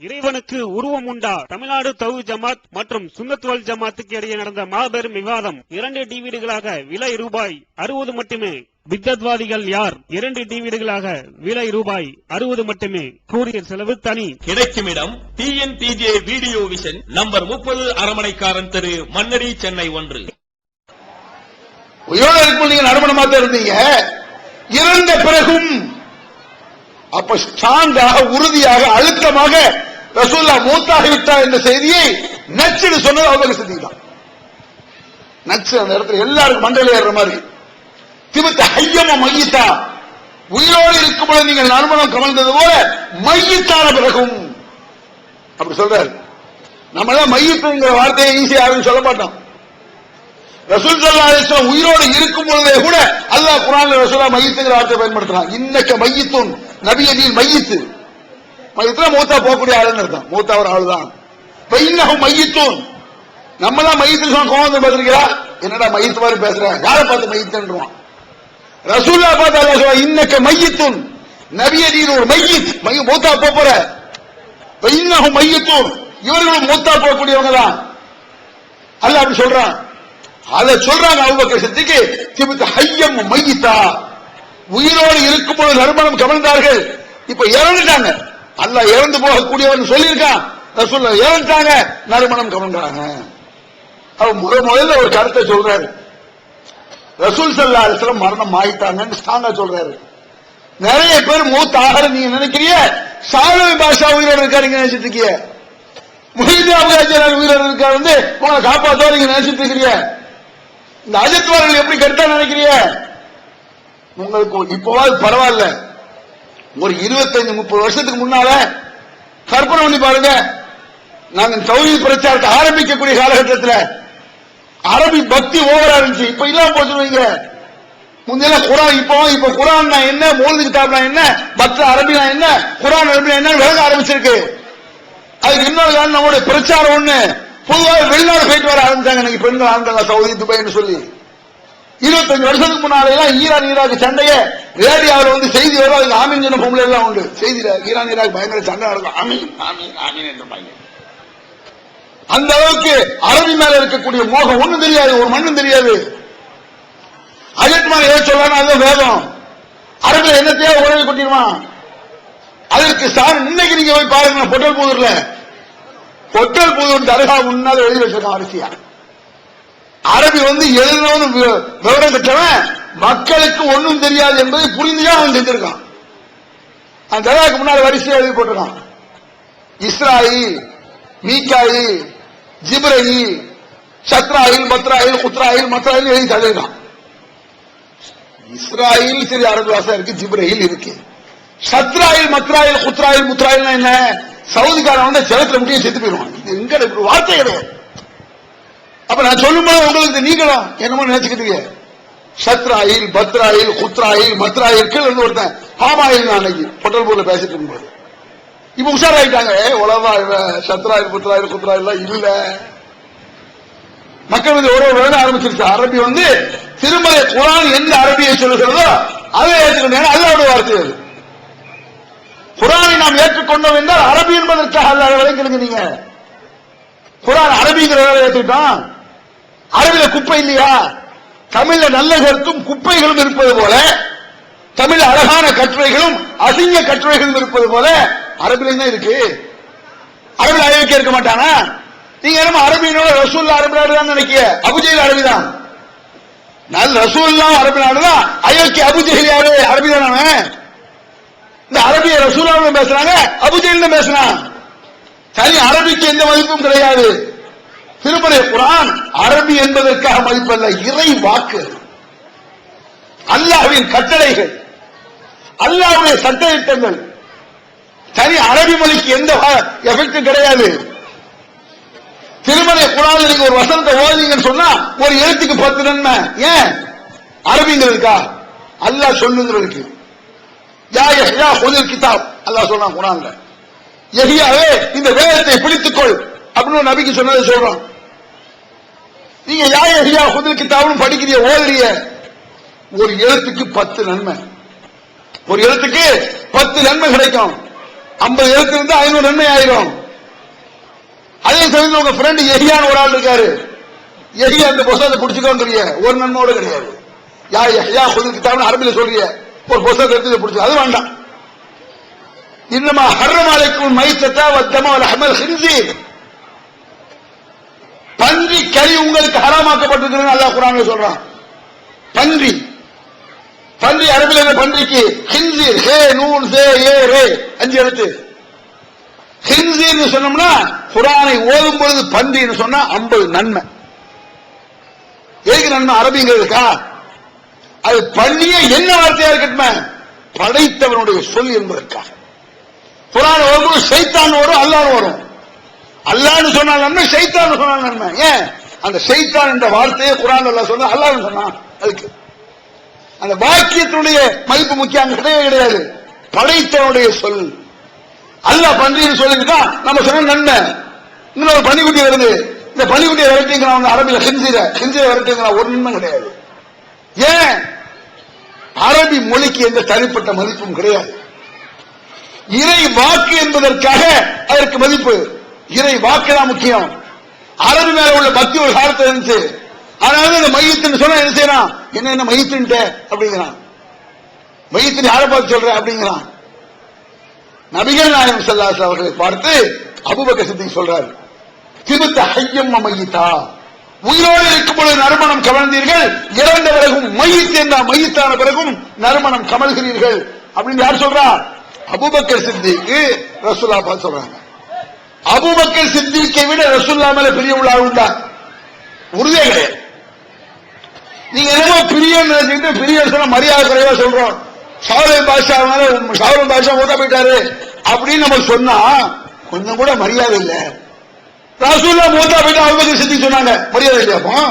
இறைவனுக்கு உருவம் உண்டா? தமிழ்நாடு தவ்ஹீத் ஜமாத் மற்றும் சுன்னத் வல் ஜமாத்துக்கு இடையே நடந்த மாபெரும் விவாதம். 2 டிவிடிகளாக விலை ரூபாய் 60 மட்டுமே. பித்தத்வாதிகள் யார்? 2 டிவிடிகளாக விலை ரூபாய் 60 மட்டுமே. கூரியர் செலவு தனி. கிடைக்கும் இடம் TNTJ வீடியோ விஷன், நம்பர் 30, அரண்மனைக்காரன் தெரு, மண்ணடி, சென்னை 1. உயிரோடு இருக்கும் நீங்க நறுமணமாக இருந்தீங்க, இறந்த பிறகும் அப்ப ஸ்ட்ராங்காக, உறுதியாக, அழுத்தமாக ரசூலுல்லாஹ் மூத்தாகிவிட்டார் என்ற செய்தியை நச்சுன்னு சொன்னது அவங்க சித்திதான். நச்சு அந்த இடத்துல எல்லாருக்கும் மண்டையில ஏறுற மாதிரி திபத்த ஹய்யம மையித்தா, உயிரோடு இருக்கும் பொழுது நீங்கள் நறுமணம் கமழ்ந்தது போல மையித்தான பிறகும் அப்படி சொல்றாரு. நம்ம தான் மையத்துங்கிற வார்த்தையை ஈஸியா யாரும் சொல்ல மாட்டோம். ரசூல் ஸல்லல்லாஹு அலைஹி வஸல்லம் உயிரோடு இருக்கும் பொழுதே கூட அல்லாஹ் குர்ஆன்ல ரசூலா மையத்துங்கிற வார்த்தையை பயன்படுத்துறான். இன்னக்க மையித்துன், நபியே நீ மையித்து. மையத்துல மூத்தா போகக்கூடிய ஆளுன்னு அர்த்தம். மூத்தா ஒரு ஆளு தான். இன்னஹு மையித்துன், நம்ம தான் மையத்து சொன்ன கோவம் பார்த்திருக்கிறா? என்னடா மையத்து மாதிரி பேசுற, யாரை பார்த்து மையத்துன்றான்? ரசூல்லா பார்த்து அல்லாஹ் சொல்றான் இன்னக்க மையித்துன், நபியே நீ ஒரு மையித், மூத்தா போற. இன்னஹு மையித்துன், இவர்களும் மூத்தா போகக்கூடியவங்க தான் அல்லாஹ் அப்படி சொல்றான். அதை சொல்றாங்க அபூபக்கர் சித்திக்கு திபத்த ஹய்யம் மையித்தா, உயிரோடு இருக்கும் பொழுது நறுமணம் கமழ்ந்தார்கள், இப்ப இறந்துட்டாங்க. அல்லாஹ் இறந்து போகக்கூடியவன் சொல்லியிருக்கான், ரசூலுல்லாஹ் இறந்துட்டாங்க, நறுமணம் கமழ்ந்தாங்க. அவர் முதல்ல ஒரு கருத்தை சொல்றாரு. ரசூல் ஸல்லல்லாஹு அலைஹி வஸல்லம் மரணம் ஆயிட்டாங்கன்னு ஸ்ட்ராங்கா சொல்றாரு. நிறைய பேர் மூத்த ஆகற நீங்க நினைக்கிறீங்க, சாலவி பாஷா உயிரோடு இருக்காருங்க நினைச்சிட்டு இருக்கீங்க, முஹிதீன் அபுகாஜர் உயிரோடு இருக்காரு வந்து உங்களை காப்பாத்தோ நீங்க நினைச்சிட்டு இருக்கிறீங்க. இந்த அஜித்வார்கள் எப்படி கருத்தா நினைக்கிறீங்க? உங்களுக்கு இப்போவாது பரவாயில்ல, ஒரு 25-30 வருஷத்துக்கு முன்னால கற்பனை பண்ணி பாருங்க. நாங்க தௌஹீத் பிரச்சாரத்தை ஆரம்பிக்கக்கூடிய காலகட்டத்தில் அரபி பக்தி ஓவரா இருந்துச்சு, இப்ப இல்லாம போச்சுருவீங்க. முந்தைய குரான், இப்ப குரான் என்ன, மௌலித் கிதாப்னா என்ன, மற்ற அரபினா என்ன, குரான் அரபினா என்ன விளங்க ஆரம்பிச்சிருக்கு. அதுக்கு இன்னொரு காரணம் நம்மளுடைய பிரச்சாரம் ஒண்ணு, பொதுவாக வெளிநாடு போயிட்டு வர ஆரம்பிச்சாங்க இன்னைக்கு பெண்கள், ஆண்கள், சவுதி, துபாய்னு சொல்லி. 25 வருஷத்துக்கு முன்னால எல்லாம் ஈரான் ஈராக் சண்டைய ரேடியோவில் வந்து செய்தி வரும், அதுக்கு ஆமீன் சொன்ன பொம்பளை எல்லாம் உண்டு. செய்தியில ஈரான் ஈராக் பயங்கர சண்டை நடக்கும், ஆமீன் ஆமீன் ஆமீன் என்று. அந்த அளவுக்கு அரபி மேல இருக்கக்கூடிய மோகம் ஒண்ணும் தெரியாது, ஒரு மண்ணும் தெரியாது. அஜத்மான ஏன் சொல்லணும், அது வேதம். அரபில என்னத்தையோ உறவை கொட்டிடுவான். அதற்கு சார் இன்னைக்கு நீங்க போய் பாருங்க, பொட்டல் புதூர்ல, பொட்டல் புதூர் தர்கா முன்னால எழுதி வச்சிருக்கான் அரிசியா. அரபி வந்து எழுதணும் விவரம் கட்டவன் மக்களுக்கு ஒன்னும் தெரியாது என்பதை புரிந்துதான் அவன் செஞ்சிருக்கான். அந்த தர்காவுக்கு முன்னால வரிசையா எழுதி போட்டிருக்கான். இஸ்ராயில், மீகாயில், ஜிப்ரயில், சத்ராயில், பத்ராயில், குத்ராயில், மத்ராயில் எழுதி தள்ளிருக்கான். இஸ்ராயில் சரி அரபு வாசம் இருக்கு, ஜிப்ரயில் இருக்கு. சத்ராயில், மத்ராயில், குத்ராயில், முத்ராயில் என்ன? சவுதிக்காரன் வந்து ஜலத்துல முடிய செத்து போயிடுவான். இது எங்க வார்த்தை கிடையாது. அப்ப நான் சொல்லும்போது உங்களுக்கு நீங்களும் என்னமோ நினைச்சுக்கிட்டீங்க. சத்ராயில், பத்ராயில், குத்ராயில், மத்ராயில் கீழ இருந்து ஒருத்தன் பாமாயில் அன்னைக்கு பொட்டல்பூர்ல பேசிட்டு இருக்கும்போது இப்ப உஷாராயிட்டாங்க. உலகா சத்ராயில், புத்ராயில், குத்ராயில் இல்ல. மக்கள் வந்து ஒரு வேலை ஆரம்பிச்சிருச்சு. அரபி வந்து திருமலை குரான் எந்த அரபியை சொல்லுகிறதோ அதை ஏற்றுக்கொண்டேன், அல்லாஹ்வுடைய வார்த்தை அது. குரானை நாம் ஏற்றுக்கொண்டோம் என்றால் அரபி என்பதற்காக அல்லாஹ் விளங்கிடுங்க. நீங்க குரான் அரபிங்கிற வேலை ஏற்றுக்கிட்டோம். அரபில குப்பை இல்லையா? தமிழ்ல நல்ல கருத்தும் குப்பைகளும் இருப்பது போல, தமிழ் அழகான கட்டுரைகளும் அசிங்க கட்டுரைகளும் இருப்பது போல அரபிலையும் தான் இருக்கு. அரபில் அயோக்கிய இருக்க மாட்டானா? நீங்க என்ன அரபினோட ரசூல் அரபி நாடு தான் நினைக்கிய? அபுஜெயில் அரபி தான். நல்ல ரசூல்லாம் அரபி நாடு தான். அயோக்கிய அபுஜெயில் யாரு? அரபி தானே. இந்த அரபிய ரசூலாவும் பேசுறாங்க, அபுஜெயில் பேசுறான். சரி, அரபிக்கு எந்த மதிப்பும் கிடையாது. திருமறை குர்ஆன் அரபி என்பதற்காக மதிப்பல்ல, இறை வாக்கு, அல்லாஹ்வின் கட்டளைகள், அல்லாஹ்வுடைய சட்டதிட்டங்கள். சரி, அரபி மொழிக்கு எந்த எஃபெக்டும் கிடையாது. திருமறை குர்ஆன்ல நீங்க ஒரு வசனத்தை ஓதுனீங்கன்னு சொன்னா ஒரு எழுத்துக்கு 10 நன்மை. ஏன்? அரபிங்கிறதுக்கா? அல்லாஹ் சொல்லுங்கிறதுக்கு. யா யஹ்யா ஹுதில் கிதாப் அல்லாஹ் சொல்றான் குர்ஆன்ல. யஹ்யாவே இந்த வேதத்தை பிடித்துக்கொள் அப்படின்னு நபிக்கு சொன்னதை சொல்றான். நீங்க யா யஹ்யா ஹுதில் கிதாப்னு படிக்கிறீங்க, ஓதுறீங்க, ஒரு எழுத்துக்கு 10 நன்மை. ஒரு எழுத்துக்கு 10 நன்மை கிடைக்கும். 50 எழுத்து இருந்தா 500 நன்மை ஆயிரும். அதே சமயத்தில் உங்க ஃப்ரெண்ட் எஹியான்னு ஒரு ஆள் இருக்காரு, எஹியா அந்த புத்தகத்தை பிடிச்சுக்கோங்கிறீங்க, ஒரு நன்மையோட கிடையாது. யா யஹ்யா ஹுதில் கிதாப்னு அரபில சொல்றீங்க, ஒரு புத்தகத்தை எடுத்து பிடிச்சு, அது வேண்டாம். இன்னமா ஹர்ரம் அலைக்கும் மைத்தத வத்தம வலஹமல் ஹின்ஸீர், பன்றி கறி உங்களுக்கு ஹராமாக்கப்பட்டிருக்கிறது அல்லாஹ் குர்ஆன்ல சொல்றான். பன்றி, பன்றி அரபில என்ன? பன்றிக்கு ஹின்ஸீர், ஹே நூன் சே ஏ ரே 5 எழுத்து. ஹின்ஸீர்னு சொன்னோம்னா குர்ஆனை ஓதும் பொழுது பன்றின்னு சொன்னா 50 நன்மை. ஏக நன்மை அரபிங்கிறதுக்கா? அது பண்ணிய என்ன வார்த்தையா இருக்கட்டும், படைத்தவனுடைய சொல் என்பதற்காக. குர்ஆன் ஓதும்போது ஷைத்தான் வரும், அல்லாஹ் வரும். அல்லாஹ்னு சொன்னால் நன்மை, ஷைத்தான் சொன்னால் நன்மை. ஏன்? அந்த ஷைத்தான் என்ற வார்த்தையை குர்ஆன்ல அல்லாஹ் சொன்னா, அல்லாஹ் சொன்னான். அதுக்கு அந்த வாக்கியத்தினுடைய மதிப்பு முக்கியம் அங்க கிடையவே கிடையாது. படைத்தவனுடைய சொல். அல்லாஹ் பன்றின்னு சொல்லிட்டா நம்ம சொன்ன நன்மை. இன்னொரு பன்னிக்குட்டி வருது, இந்த பன்னிக்குட்டியை விரட்டிங்கிறான் அரபில ஹின்ஸீரை விரட்டிங்கிறான், ஒரு நன்மை கிடையாது. ஏன்? அரபி மொழிக்கு எந்த தனிப்பட்ட மதிப்பும் கிடையாது. இறை வாக்கு என்பதற்காக அதற்கு மதிப்பு. இறை வாக்கு தான் முக்கியம். அரபி மேல உள்ள பக்தி ஒரு காலத்தில் இருந்துச்சு. அதனால இந்த மையத்துன்னு சொன்னா என்ன செய்யறான்? என்ன மையத்துன்ட்ட அப்படிங்கிறான். மையத்தின் யாரை பார்த்து சொல்ற அப்படிங்கிறான். நபிகள் நாயகம் ஸல்லல்லாஹு அலைஹி அவர்களை பார்த்து அபூபக்கர் சித்திக் சொல்றாரு, திபுத்த ஹய்யம் மையித்தா, உயிரோடு இருக்கும் பொழுது நறுமணம் கமழ்ந்தீர்கள், இறந்த பிறகும் மையத் என்ற மையத்தான பிறகும் நறுமணம் கமழ்கிறீர்கள் அப்படின்னு யார் சொல்றா? அபூபக்கர் சித்திக் ரசூலுல்லாஹ் பார்த்து சொல்றாங்க. அபூபக்கர் சித்திக்கை விட ரசூலுல்லாஹ் மேல பிரிய உள்ள ஆள் உண்டா? உறுதியே கிடையாது. நீங்க என்னமோ பிரியம் நினைச்சுட்டு பிரிய சொன்ன மரியாதை குறைவா சொல்றோம். ஷாவுல் பாஷா மூத்தா போயிட்டாரு அப்படின்னு நம்ம சொன்னா கொஞ்சம் கூட மரியாதை இல்ல. ரசூலுல்லாஹ் மூத்தா போயிட்டா அபூபக்கர் சித்திக் சொன்னாங்க, மரியாதை இல்லையா?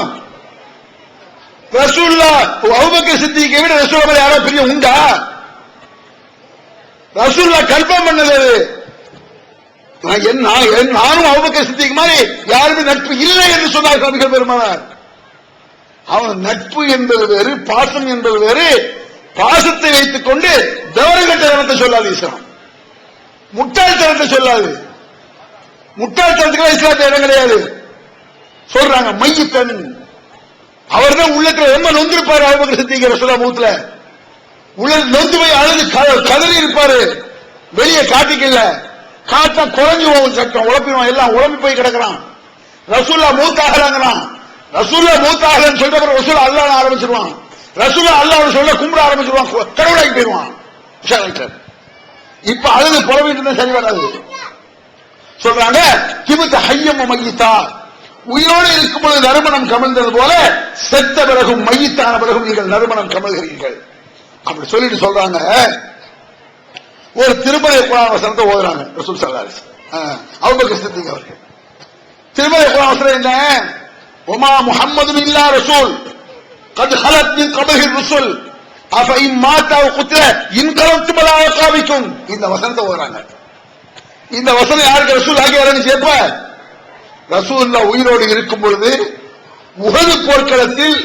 ரசூலுல்லாஹ் அபூபக்கர் சித்திக்கை விட ரசூலுல்லாஹ் மேல யாரோ பிரியம் உண்டா? ரசூலுல்லாஹ் கன்ஃபார்ம் பண்ணது. நானும் அபூபக்கர் சித்திக் மாதிரி யாருமே நட்பு இல்லை என்று சொன்னார் நபிகள் பெருமானார். அவன் நட்பு என்பது வேறு, பாசம் என்பது வேறு. பாசத்தை வைத்துக் கொண்டு தவறுகட்டத்தை சொல்லாது இஸ்லாம், முட்டாள்தனத்தை சொல்லாது. முட்டாள்தனத்துக்கு இஸ்லாத்துல இடம் கிடையாது. சொல்றாங்க மையத்தன், அவர் தான் உள்ளத்துல ரொம்ப நொந்திருப்பாரு. அபூபக்கர் சித்திக் ரசூலுல்லாஹ் மூத்துல உள்ள நொந்து போய் அழுது கதறி இருப்பாரு. வெளியே காட்டிக்கல, காட்டா குறைஞ்சு போகும், சட்டம் உழப்பிடுவான், எல்லாம் உழப்பி போய் கிடக்கிறான். ரசூலுல்லாஹ் மூத்தாகலாங்கிறான். ரசூலுல்லாஹ் மூத்தாகலன்னு சொல்லிட்டு அப்புறம் ரசூலுல்லாஹ் அல்லாஹ் ஆரம்பிச்சிருவான். ரசூலுல்லாஹ் அல்லாஹ் சொல்ல கும்பிட ஆரம்பிச்சிருவான், கடவுளாகி போயிடுவான். இப்ப அழுது புறவிட்டு தான் சரி வராது. சொல்றாங்க திபுத்த ஹய்யம் மையித்தா, உயிரோடு இருக்கும் பொழுது நறுமணம் கமழ்ந்தது போல செத்த பிறகும் மையித்தான பிறகும் நீங்கள் நறுமணம் கமழ்கிறீர்கள் அப்படி சொல்லிட்டு சொல்றாங்க. ஒரு திருமறை குர்ஆன் வசனத்தை ஓதுறாங்க ரசூல் ஸல்லல்லாஹு அலைஹி வஸல்லம். அபூபக்கர் சித்திக் அவர்கள் திருமறை குர்ஆன் வசனம் என்ன? வமா முஹம்மதுன் இல்லா ரசூல் கத் ஹலத் மின் கப்லிஹி ருசுல் அஃப இன் மாதா வ குத்ல இன்கலத்தும் அலா அகாபிக்கும். இந்த வசனத்தை ஓதுறாங்க. இந்த வசனம் யாருக்கு ரசூல் ஆகியாரன்னு கேட்ப, ரசூலுல்லாஹ் உயிரோடு இருக்கும் பொழுது உஹது போர்க்களத்தில்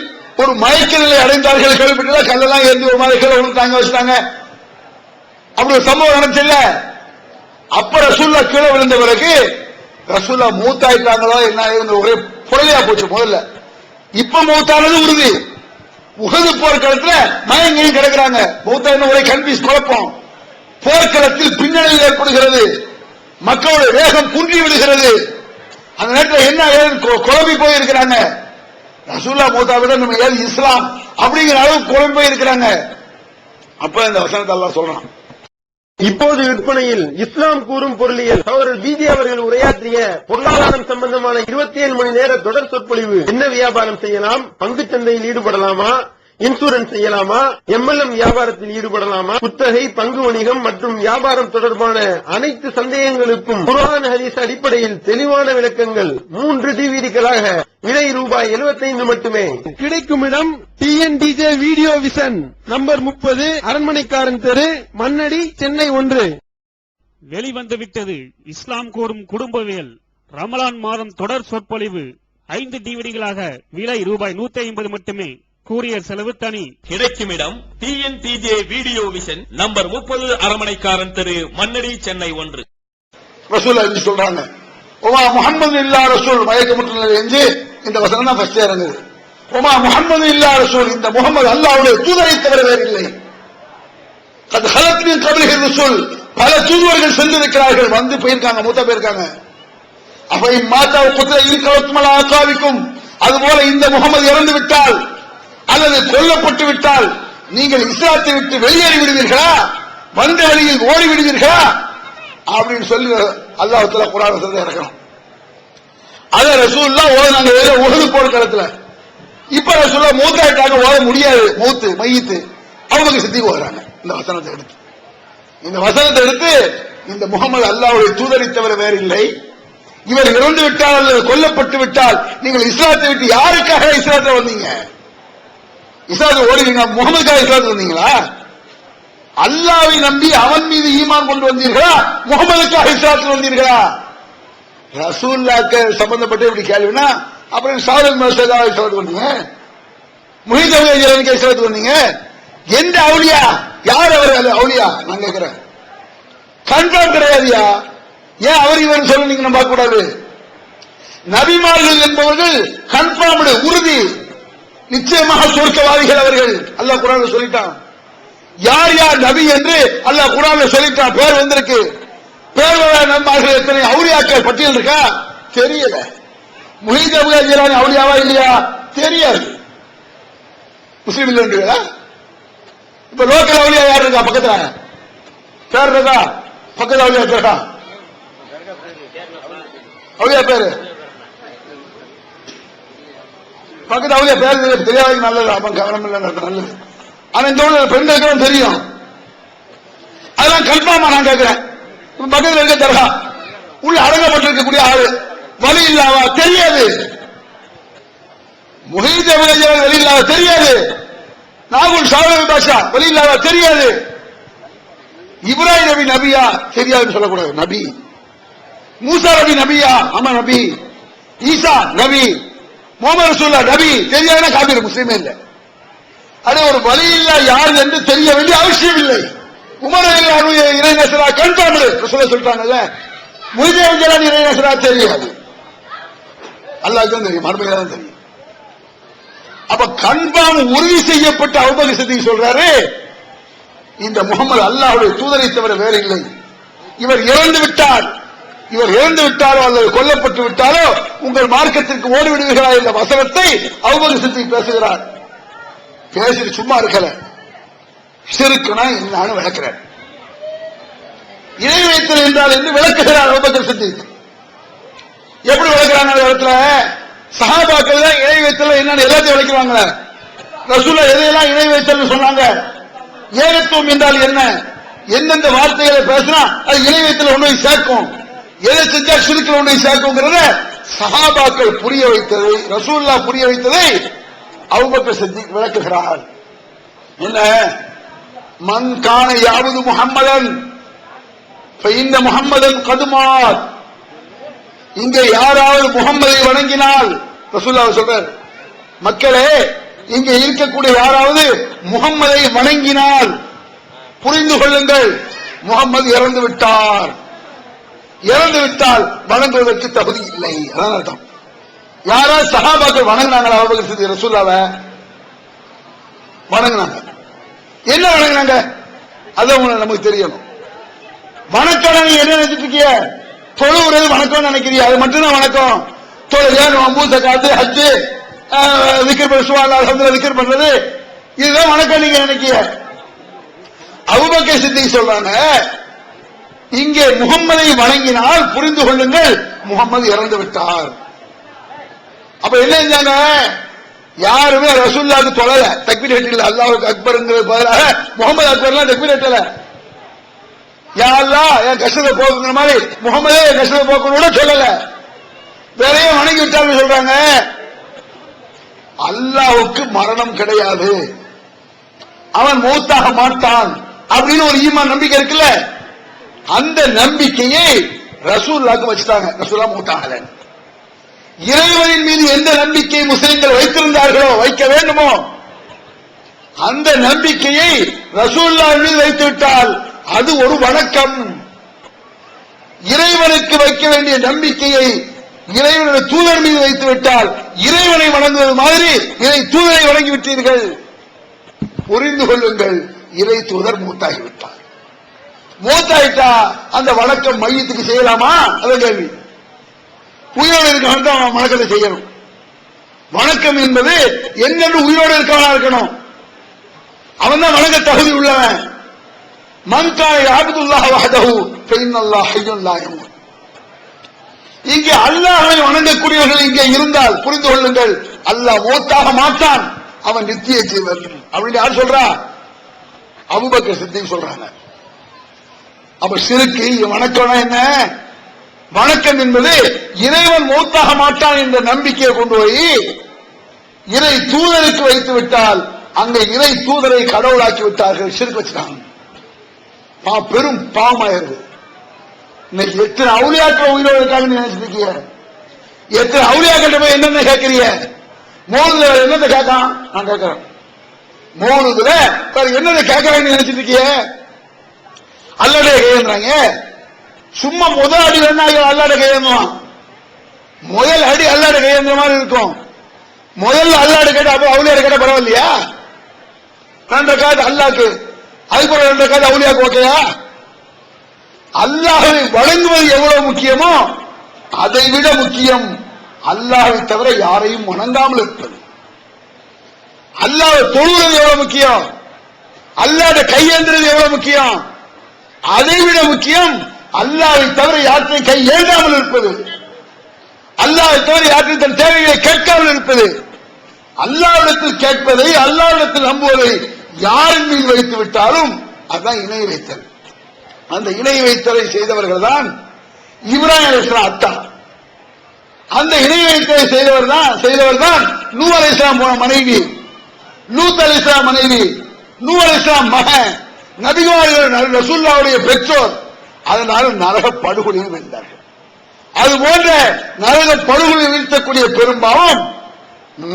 ஒரு மயக்க நிலை அடைந்தார்கள். கேள்விப்பட்டீங்களா? கல்லெல்லாம் ஏந்தி ஒரு மாதிரி கீழே விழுந்தாங்க, வச்சுட்டாங்க. அப்படி ஒரு சம்பவம் நடந்துச்சுல்ல. அப்ப ரசூலுல்லாஹ் கீழே விழுந்த பிறகு ரசூலுல்லாஹ் மூத்தாயிட்டாங்களோ என்ன ஒரே புரளியா போச்சு முதல்ல. இப்ப மூத்தானது உறுதி. உஹது போர்க்களத்துல மயங்கியும் கிடக்குறாங்க. மூத்தா ஒரே கன்ஃபியூஸ், குழப்பம். போர்க்களத்தில் பின்னணியில் ஏற்படுகிறது, மக்களுடைய வேகம் குன்றி விடுகிறது. அந்த நேரத்தில் என்ன குழம்பி போயிருக்கிறாங்க. ரசூலுல்லாஹ் மூத்தாவிட நம்ம ஏன் இஸ்லாம் அப்படிங்கிற அளவுக்கு குழம்பி போயிருக்கிறாங்க. அப்ப இந்த வசனத்தை அல்லாஹ் சொல்றான். இப்போது விற்பனையில் இஸ்லாம் கூறும் பொருளியல் சகோதரர் பிஜே அவர்கள் உரையாற்றிய பொருளாதாரம் சம்பந்தமான 27 மணி நேர தொடர் சொற்பொழிவு. என்ன வியாபாரம் செய்யலாம், பங்கு சந்தையில் ஈடுபடலாமா, இன்சூரன்ஸ் செய்யலாமா, எம்எல்எம் வியாபாரத்தில் ஈடுபடலாமா, குத்தகை, பங்கு வணிகம் மற்றும் வியாபாரம் தொடர்பான அனைத்து சந்தேகங்களுக்கும் குர்ஆன் ஹதீஸ் அடிப்படையில் தெளிவான விளக்கங்கள் 3 டிவிடிகளாக விலை ரூபாய் 75 மட்டுமே. கிடைக்கும் இடம் TNDJ வீடியோ விஷன், நம்பர் 30, அரண்மனைக்காரன் தெரு, மண்ணடி, சென்னை 1. வெளிவந்துவிட்டது இஸ்லாம் கூறும் குடும்பவியல் ரமலான் மாதம் தொடர் சொற்பொழிவு 5 டிவிடிகளாக விலை ரூபாய் 150 மட்டுமே. கூரியர் செலவு தனி. கிடைக்கும் இடம் TNTJ வீடியோ விஷன், நம்பர் 30, அரண்மனைக்காரன் தெரு, மண்ணடி, சென்னை 1. ரசூலுல்லாஹ் என்று சொல்றாங்க. ஒமா முஹம்மது இல்லா ரசூல் மயக்கமுற்ற என்று இந்த வசனம் தான் ஃபர்ஸ்ட் இறங்குது. ஒமா முஹம்மது இல்லா ரசூல், இந்த முகமது அல்லாஹ்வுடைய தூதரை தவிர வேறு இல்லை. அது ஹலத்தின் கபிலிஹி ரசூல், பல தூதுவர்கள் சென்றிருக்கிறார்கள், வந்து போயிருக்காங்க, மூத்த போயிருக்காங்க. அவை மாதா குதிரை இருக்கவத்துமலா ஆக்காவிக்கும், அதுபோல இந்த முகமது இறந்து விட்டால் அல்லது கொல்லப்பட்டு விட்டால் நீங்கள் இஸ்லாத்தை விட்டு வெளியேறி விடுவீர்களா, வந்த வழியில் ஓடி விடுவீர்களா அப்படின்னு சொல்லி அல்லாஹ் தஆலா குர்ஆன் சொல்ல இறக்கணும். அத ரசூலுல்லாஹ் ஓதுனாங்க உஹது போர்க்களத்துல. இப்ப ரசூலுல்லாஹ் மூத்தாயிட்டாங்க, ஓத முடியாது, மௌத்து மையத்து, அவங்க சித்திக்கு ஓதுறாங்க. இந்த வசனத்தை எடுத்து இந்த முகமது அல்லாஹ்வுடைய தூதரை தவிர வேறு இல்லை, இவர் இறந்து விட்டால் அல்லது கொல்லப்பட்டு விட்டால் நீங்கள் இஸ்லாத்தை விட்டு யாருக்காக இஸ்லாத்தை வந்தீங்க, இஸ்லாத்தை ஓடுவீங்க, முகமதுக்காக இஸ்லாத்து வந்தீங்களா, அல்லாஹ்வை நம்பி அவன் மீது ஈமான் கொண்டு வந்தீர்களா, முகமதுக்காக இஸ்லாத்தில் வந்தீர்களா? ரசூலுல்லாஹ்க்கு சம்பந்தப்பட்ட இப்படி கேள்வினா அப்புறம் சாரல் மசூதாவை இஸ்லாத்து வந்தீங்க, முஹித் அபூஜலனுக்கு இஸ்லாத்து வந்தீங்க, எந்த அவுலியா, யார் அவர் அவுலியா நான் கேட்கிறேன். கன்ஃபார்ம் கிடையாதுயா, ஏன் அவர் இவர் சொல்ல நீங்க நம்ம பார்க்க கூடாது. நபிமார்கள் என்பவர்கள் கன்ஃபார்ம்டு, உறுதி, நிச்சயமாக சொர்க்கவாதிகள் அவர்கள். அல்லாஹ் குர்ஆன்ல சொல்லிட்டான். யார் யார் நபி என்று அல்லாஹ் குர்ஆன்ல சொல்லிட்டான். பேர் வந்திருக்கு. பேர் நபிமார்கள் எத்தனை அவுலியாக்கள் பட்டியல் இருக்கா தெரியல. முஹித் அபூஜலானி அவுலியாவா இல்லையா தெரியாது. முஸ்லீம் இல்லைன்றீங்களா? இப்ப லோக்கல் அவுலியா யார் இருக்கா பக்கத்துல? பேர் இருக்கா பக்கத்துல? அவுலியா இருக்கா? அவுலியா பேரு பக்கத்து அவுலியா பேர் தெரியாத நல்லது, அவன் கவனம் இல்லை நல்லது. ஆனா இந்த ஊர்ல பெண்களுக்கு தெரியும், அதெல்லாம் கன்ஃபார்மா நான் கேட்கிறேன். பக்கத்தில் இருக்க தர்கா உள்ள அடங்கப்பட்டிருக்கக்கூடிய ஆளு வலி இல்லாவா தெரியாது, முஹீத் அபூஜல் வலி இல்லாவா தெரியாது, நாகுல் ஷாஹி பாஷா வலி இல்லாவா தெரியாது, இப்ராஹிம் நபி நபியா தெரியாதுன்னு சொல்லக்கூடாது. நபி மூசா நபி நபியா, ஆமா நபி, ஈசா நபி, முஹம்மது ரசூலுல்லாஹ் நபி தெரியாதுன்னா காபீர், முஸ்லிமே இல்லை. அது ஒரு வழி இல்ல யார் என்று தெரிய வேண்டிய அவசியம் இல்லை. உமர் இறை நசரா கன்ஃபார்ம் ரசூலுல்லாஹ் சொல்லிட்டாங்கல்ல, முஹித் அபூஜலானி இறை நசரா தெரியாது, அல்லாஹ்க்கு தான் தெரியும், மறுமையில தான் தெரியும். அப்ப கன்ஃபார்ம் உறுதி செய்யப்பட்ட அபூபக்கர் சித்திக் சொல்றாரு, இந்த முகமது அல்லாஹ்வுடைய தூதரை தவிர வேறு இல்லை, இவர் இறந்து விட்டாலோ அல்லது கொல்லப்பட்டு விட்டாலோ உங்கள் மார்க்கத்திற்கு ஓடிவிடுவீர்களா என்ற வசனத்தை அபூபக்கர் சித்திக் பேசுகிறார். பேசிட்டு சும்மா இருக்கல, ஷிர்க்னா என்னன்னு விளக்குறார். இணை வைத்தல் என்றால் என்று விளக்குகிறார் அபூபக்கர் சித்திக். எப்படி விளக்குறாங்க? அந்த இடத்துல சஹாபாக்கள் தான் இணை வைத்தல் என்னன்னு எல்லாத்தையும் விளக்குவாங்க. ரசூலுல்லாஹ் எதையெல்லாம் இணை வைத்தல் சொன்னாங்க, ஏகத்துவம் என்றால் என்ன, எந்தெந்த வார்த்தைகளை பேசினா அது இணை வைத்தல் ஒன்றை சேர்க்கும், எதை செஞ்சா ஷிர்க்ல ஒன்றை சேர்க்கும்ங்கிறத சஹாபாக்கள் புரிய வைத்ததை, ரசூலுல்லாஹ் புரிய வைத்ததை அபூபக்கர் சித்திக் விளக்குகிறார். என்ன, மன் கான யாவது முஹம்மதன் ஃபஇன்ன முஹம்மதன் கத் மாத், இங்கே யாராவது முஹம்மதை வணங்கினால், ரசூலுல்லாஹ் சொல்றார், மக்களே இங்கே இருக்கக்கூடிய யாராவது முஹம்மதை வணங்கினால் புரிந்து கொள்ளுங்கள், முஹம்மது இறந்து விட்டார், இறந்து விட்டால் வணங்குவதற்கு தகுதி இல்லை. அதான் அர்த்தம். யாராவது சஹாபாக்கள் வணங்கினாங்களா அபூபக்கர் சித்திக் ரசூலுல்லாஹ்வை? வணங்கினாங்க. என்ன வணங்கினாங்க? அது நமக்கு தெரியணும். வணக்கம் நீங்க என்ன நினைச்சிட்டு இருக்கீங்க? தொழுவுறது வணக்கம் நினைக்கிறீங்க, அது மட்டும்தான் வணக்கம். தொழுகை, நோன்பு, ஜகாத், ஹஜ், விக்ர் சுப்ஹானல்லாஹ் விக்ர் பண்றது, இதுதான் வணக்கம் நீங்க நினைக்கிறீங்க. அபூபக்கர் சித்திக் சொல்றாங்க, இங்கே முகம்மதை வணங்கினால் புரிந்து கொள்ளுங்கள் முகம்மது இறந்து விட்டார். அப்ப என்ன செஞ்சாங்க? யாருமே ரசூலுல்லாஹ்க்கு தொழல, தக்பீர் கட்டல, அல்லாஹ் அக்பர்ங்கிறது பதிலாக முகமது அக்பர்லாம் தக்பீர் கட்டல. யா அல்லாஹ் என் கஷ்டத்தை போக்குங்கிற மாதிரி முகமதே என் கஷ்டத்தை போக்கணும் கூட சொல்லல, வேறையும் வணங்கி விட்டார்கள் சொல்றாங்க. அல்லாஹ்வுக்கு மரணம் கிடையாது, அவன் மௌத்தாக மாட்டான் அப்படின்னு ஒரு ஈமான் நம்பிக்கை இருக்குல்ல, அந்த நம்பிக்கையை ரசூலுல்லாஹ்க்கு வச்சுட்டாங்க. ரசூலுல்லாஹ் மௌத்தாகல. இறைவனின் மீது எந்த நம்பிக்கை முஸ்லிம்கள் வைத்திருந்தார்களோ, வைக்க வேண்டுமோ, அந்த நம்பிக்கையை ரசூலுல்லாஹ் மீது வைத்து விட்டால் அது ஒரு வணக்கம். இறைவனுக்கு வைக்க வேண்டிய நம்பிக்கையை இறைவனுடைய தூதர் மீது வைத்து விட்டால் இறைவனை வணங்குவது மாதிரி இறை தூதரை வணங்கி விட்டீர்கள். புரிந்து கொள்ளுங்கள், இறை தூதர் மூத்தாகிவிட்டார். மூத்தாயிட்டா அந்த வணக்கம் மையத்துக்கு செய்யலாமா? அது கேள்வி. உயிரோடு இருக்கவன் தான் வணக்கத்தை செய்யணும். வணக்கம் என்பது என்னென்று உயிரோடு இருக்கவனா இருக்கணும், அவன் தான் வணங்க தகுதி உள்ளவன். மன் கான யஅபுதுல்லாஹ வஹ்தஹு ஃபஇன்னல்லாஹ ஹய்யுன் லா யமூத். இங்கே அல்லாஹ்வை வணங்கக்கூடியவர்கள் இங்கே இருந்தால் புரிந்து கொள்ளுங்கள், அல்லாஹ் மௌத்தாக மாட்டான், அவன் நித்திய ஜீவன். அப்படின்னு யார் சொல்றா? அபூபக்கர் சித்திக் சொல்றாங்க. அப்ப ஷிர்க் வணக்கம் என்ன? வணக்கம் என்பது இறைவன் மௌத்தாக மாட்டான் என்ற நம்பிக்கையை கொண்டு போய் இறை தூதருக்கு வைத்து விட்டால் அங்கே இறை தூதரை கடவுளாக்கி விட்டார்கள், ஷிர்க் வச்சுட்டாங்க. பெரும் பாவமாயிருது. இன்னைக்கு எத்தனை அவுலியாக்கள் உயிரோடு இருக்காங்கன்னு நினைச்சிருக்கீங்க? எத்தனை அவுலியாக்கிட்ட போய் என்னென்ன கேட்கறீங்க? மோதுல என்னென்ன கேட்கான்? நான் கேட்கிறேன், மோதுல என்னென்ன கேட்கறாங்கன்னு நினைச்சிட்டு இருக்கீங்க? அல்லாஹ்வே கையேந்துறாங்க. சும்மா முதல் அடி வேணா அல்லாஹ்வே கையேந்துவான். முதல் அடி அல்லாஹ்வே கையேந்துற மாதிரி இருக்கும். முதல்ல அல்லாஹ்வே கேட்டா அப்ப அவுலியாட கேட்டா பரவாயில்லையா? 2 ரக்காத் அல்லாஹ்க்கு, அதுக்கு 2 ரக்காத் அவுலியாக்கு ஓகேயா? அல்லாஹ்வை வணங்குவது எவ்வளவு முக்கியமோ அதை விட முக்கியம் அல்லாஹ்வை தவிர யாரையும் வணங்காமல் இருப்பது. அல்லாஹ்வை தொழுவது எவ்வளவு முக்கியம், அல்லாஹ்வை கையேந்துறது எவ்வளவு முக்கியம், அதை விட முக்கியம் அல்லாஹ்வை தவிர யாற்றையும் கை ஏந்தாமல் இருப்பது, அல்லாஹ்வை தவிர யாற்றையும் தன் தேவைகளை கேட்காமல் இருப்பது. அல்லாஹ்விடத்தில் கேட்பதை, அல்லாஹ்விடத்தில் நம்புவதை யாரின் மீது வைத்து விட்டாலும் அதுதான் இணை வைத்தல். அந்த இணை வைத்தலை செய்தவர்கள் தான் இப்ராஹிம் அலைஹிஸ்ஸலாம் அத்தா. அந்த இணை வைத்தலை செய்தவர் தான் நூ அலைஹிஸ்ஸலாம் மனைவி, லூத் அலைஹிஸ்ஸலாம் மனைவி, நூ அலைஹிஸ்ஸலாம் மகன், நபிகள் ரசூலுல்லாஹ்வுடைய பெற்றோர். அதனால நரக படுகொலையில் வீழ்ந்தார்கள். அது போன்ற நரக படுகொலையில் வீழ்த்தக்கூடிய பெரும்பாவம்,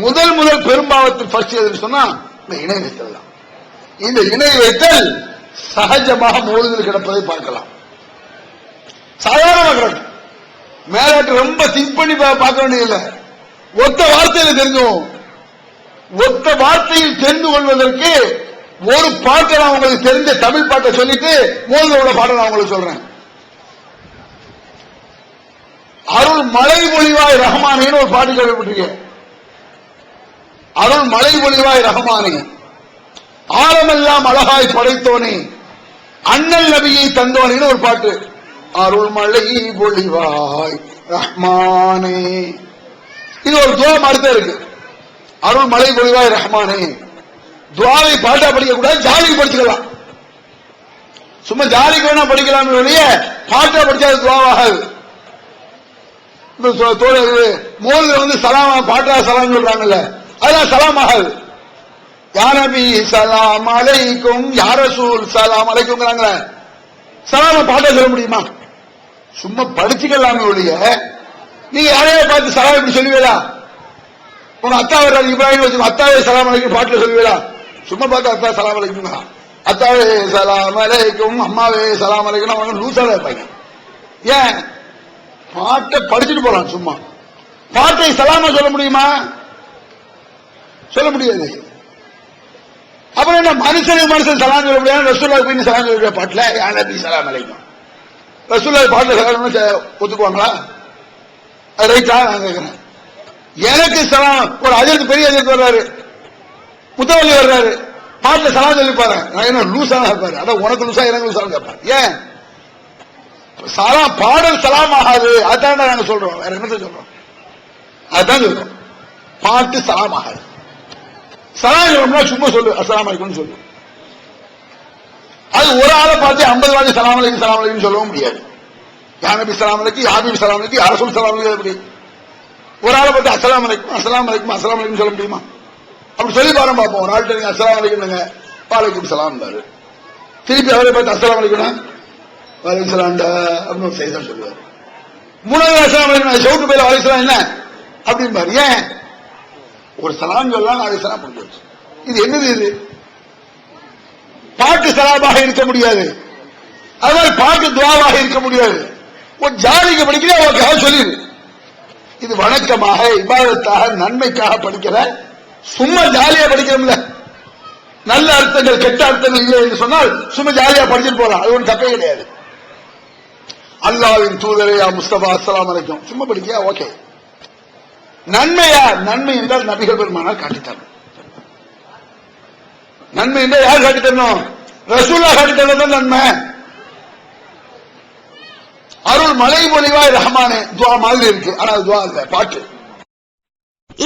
முதல் பெரும்பாவத்தில் ஃபர்ஸ்ட் எதுன்னு சொன்னா இந்த இணை வைத்தல் தான். இந்த இணை வைத்தல் சகஜமாக மௌலிதில் கிடப்பதை பார்க்கலாம். சாதாரணமாக கிடக்கும். மேலாட்டு ரொம்ப திங்க் பண்ணி பார்க்க வேண்டியதில்லை. ஒத்த வார்த்தையில தெரிஞ்சோம். ஒத்த வார்த்தையில் தெரிந்து கொள்வதற்கு ஒரு பாட்டை நான் உங்களுக்கு தெரிஞ்ச தமிழ் பாட்டை சொல்லிட்டு மோதில் உள்ள பாட்டை நான் உங்களுக்கு சொல்றேன். அருள் மலை பொழிவாய் ரஹ்மானின்னு ஒரு பாட்டு கேள்விப்பட்டிருக்கேன். அருள் மலை பொழிவாய் ரஹ்மானி, ஆழமெல்லாம் அழகாய் படைத்தோனே, அண்ணல் நபியை தந்தோனின்னு ஒரு பாட்டு. அருள் மலை பொழிவாய் ரஹ்மானே, இது ஒரு துவா மாதிரி இருக்கு. அருள் மலை பொழிவாய் ரஹ்மானே. துவாவை பாட்டா படிக்க கூடாது, ஜாலிக்கு படிச்சுக்கலாம். சும்மா ஜாலிக்கு வேணா படிக்கலாம், பாட்டா படிச்சா துவாவாகாது. மோதில் சலாமா பாட்டா சலாம் சொல்றாங்கல்ல, அதெல்லாம் சலாம் ஆகாது. யா நபி சலாம் அலைக்கும், யா ரசூல் சலாம் அலைக்கும்ங்கறாங்களே, சலாம பாட்டா சொல்ல முடியுமா? சும்மா படிச்சுக்கலாமே ஒழிய நீங்க யாரையே பார்த்து சலாம் இப்படி சொல்லுவீங்களா? உங்க அத்தா வர்றாரு இப்ராஹிம் வச்சு அத்தாவே சலாம் அலைக்கும் பாட்டுல சொல்லுவீங்களா? சும்மா பார்த்து அத்தா சலாம் அலைக்கும், அத்தாவே சலாம் அலைக்கும், அம்மாவே சலாம் அலைக்கும், அவங்க லூசாவே இருப்பாங்க. ஏன்? பாட்டை படிச்சுட்டு போலாம். சும்மா பாட்டை சலாமா சொல்ல முடியுமா? சொல்ல முடியாது. அப்புறம் என்ன மனுஷன் சலாம் சொல்ல முடியாது, ரசூலுல்லாஹ் போய் சலாம் சொல்ல பாட்டுல யா நபி சலாம் அலைக்கும். ரசூலுல்லாஹி பாட்டுல ஒத்துக்குவாங்களா? ரைட்டா? நான் கேட்கிறேன். எனக்கு சலாம், ஒரு அஜர்த்து பெரிய அஜர்த்து வர்றாரு, முத்தவள்ளி வர்றாரு, பாட்டுல சலாம் சொல்லி பாரு, நான் என்ன லூசான இருப்பாரு, அதான் உனக்கு லூசா எனக்கு லூசான்னு கேட்பாரு. ஏன் சலாம் பாடல் சலாம் ஆகாது? அதான் நாங்க சொல்றோம், வேற என்ன சொல்றோம்? அதான் சொல்றோம், பாட்டு சலாம் ஆகாது. சலாம் சொல்லணும்னா சும்மா சொல்லு, அஸ்ஸலாமு அலைக்கும் சொல்லு. அது ஒரு ஆளை பார்த்து 50 வாட்டி சலாம் அலைக்கும் சலாம் அலைக்கும் சொல்லவும் முடியாது. யா நபி சலாம் அலைக்கும், யா ஹபீப் சலாம் அலைக்கும், யா ரசூல் சலாம் அலைக்கும். எப்படி ஒரு ஆளை பார்த்து அஸ்ஸலாமு அலைக்கும் அஸ்ஸலாமு அலைக்கும் அஸ்ஸலாமு அலைக்கும் சொல்ல முடியுமா? அப்படி சொல்லி பாருங்க பார்ப்போம். ஒரு ஆள்கிட்ட நீங்க அஸ்ஸலாமு அலைக்கும், வாலைக்கும் சலாம் பாரு, திருப்பி அவரை பார்த்து அஸ்ஸலாமு அலைக்கும் வாலைக்கும் சலாம் அப்படின்னு செய்தான் சொல்லுவார். மூணாவது அஸ்ஸலாமு அலைக்கும் சவுட்டு பேர் வாலைக்கும் சலாம் என்ன அப்படின்னு பாரு. ஏன் ஒரு சலாம் சொல்லலாம், நாளைக்கு சலாம் பண்ணிச்சு. இது என்னது? இது பாட்டு சலாமாக இருக்க முடியாது, அதனால பாட்டு துவாவாக இருக்க முடியாது. ஒரு ஜாலிக்கு படிக்கிறேன் அவருக்காக சொல்லிடு. இது வணக்கமாக, இபாதத்தாக, நன்மைக்காக படிக்கிற, சும்மா ஜாலியா படிக்கிறோம்ல, நல்ல அர்த்தங்கள் கெட்ட அர்த்தங்கள் இல்லை என்று சொன்னால் சும்மா ஜாலியா படிச்சுட்டு போலாம், அது ஒன்றும் தப்பே கிடையாது. அல்லாஹ்வின் தூதரே முஸ்தபா அஸ்ஸலாமு அலைக்கும் சும்மா படிக்கியா, ஓகே. நன்மையா? நன்மை என்றால் நபிகள் பெருமானார் காட்டித்தாங்க. நன்மை என்றால் யார் காட்டித்தரணும்? ரசூலுல்லாஹ் காட்டித்தரணும் நன்மை. அருள் மலை பொழிவாய் ரஹ்மானே துவா மாதிரி இருக்கு, ஆனால் துவா இல்ல, பாட்டு.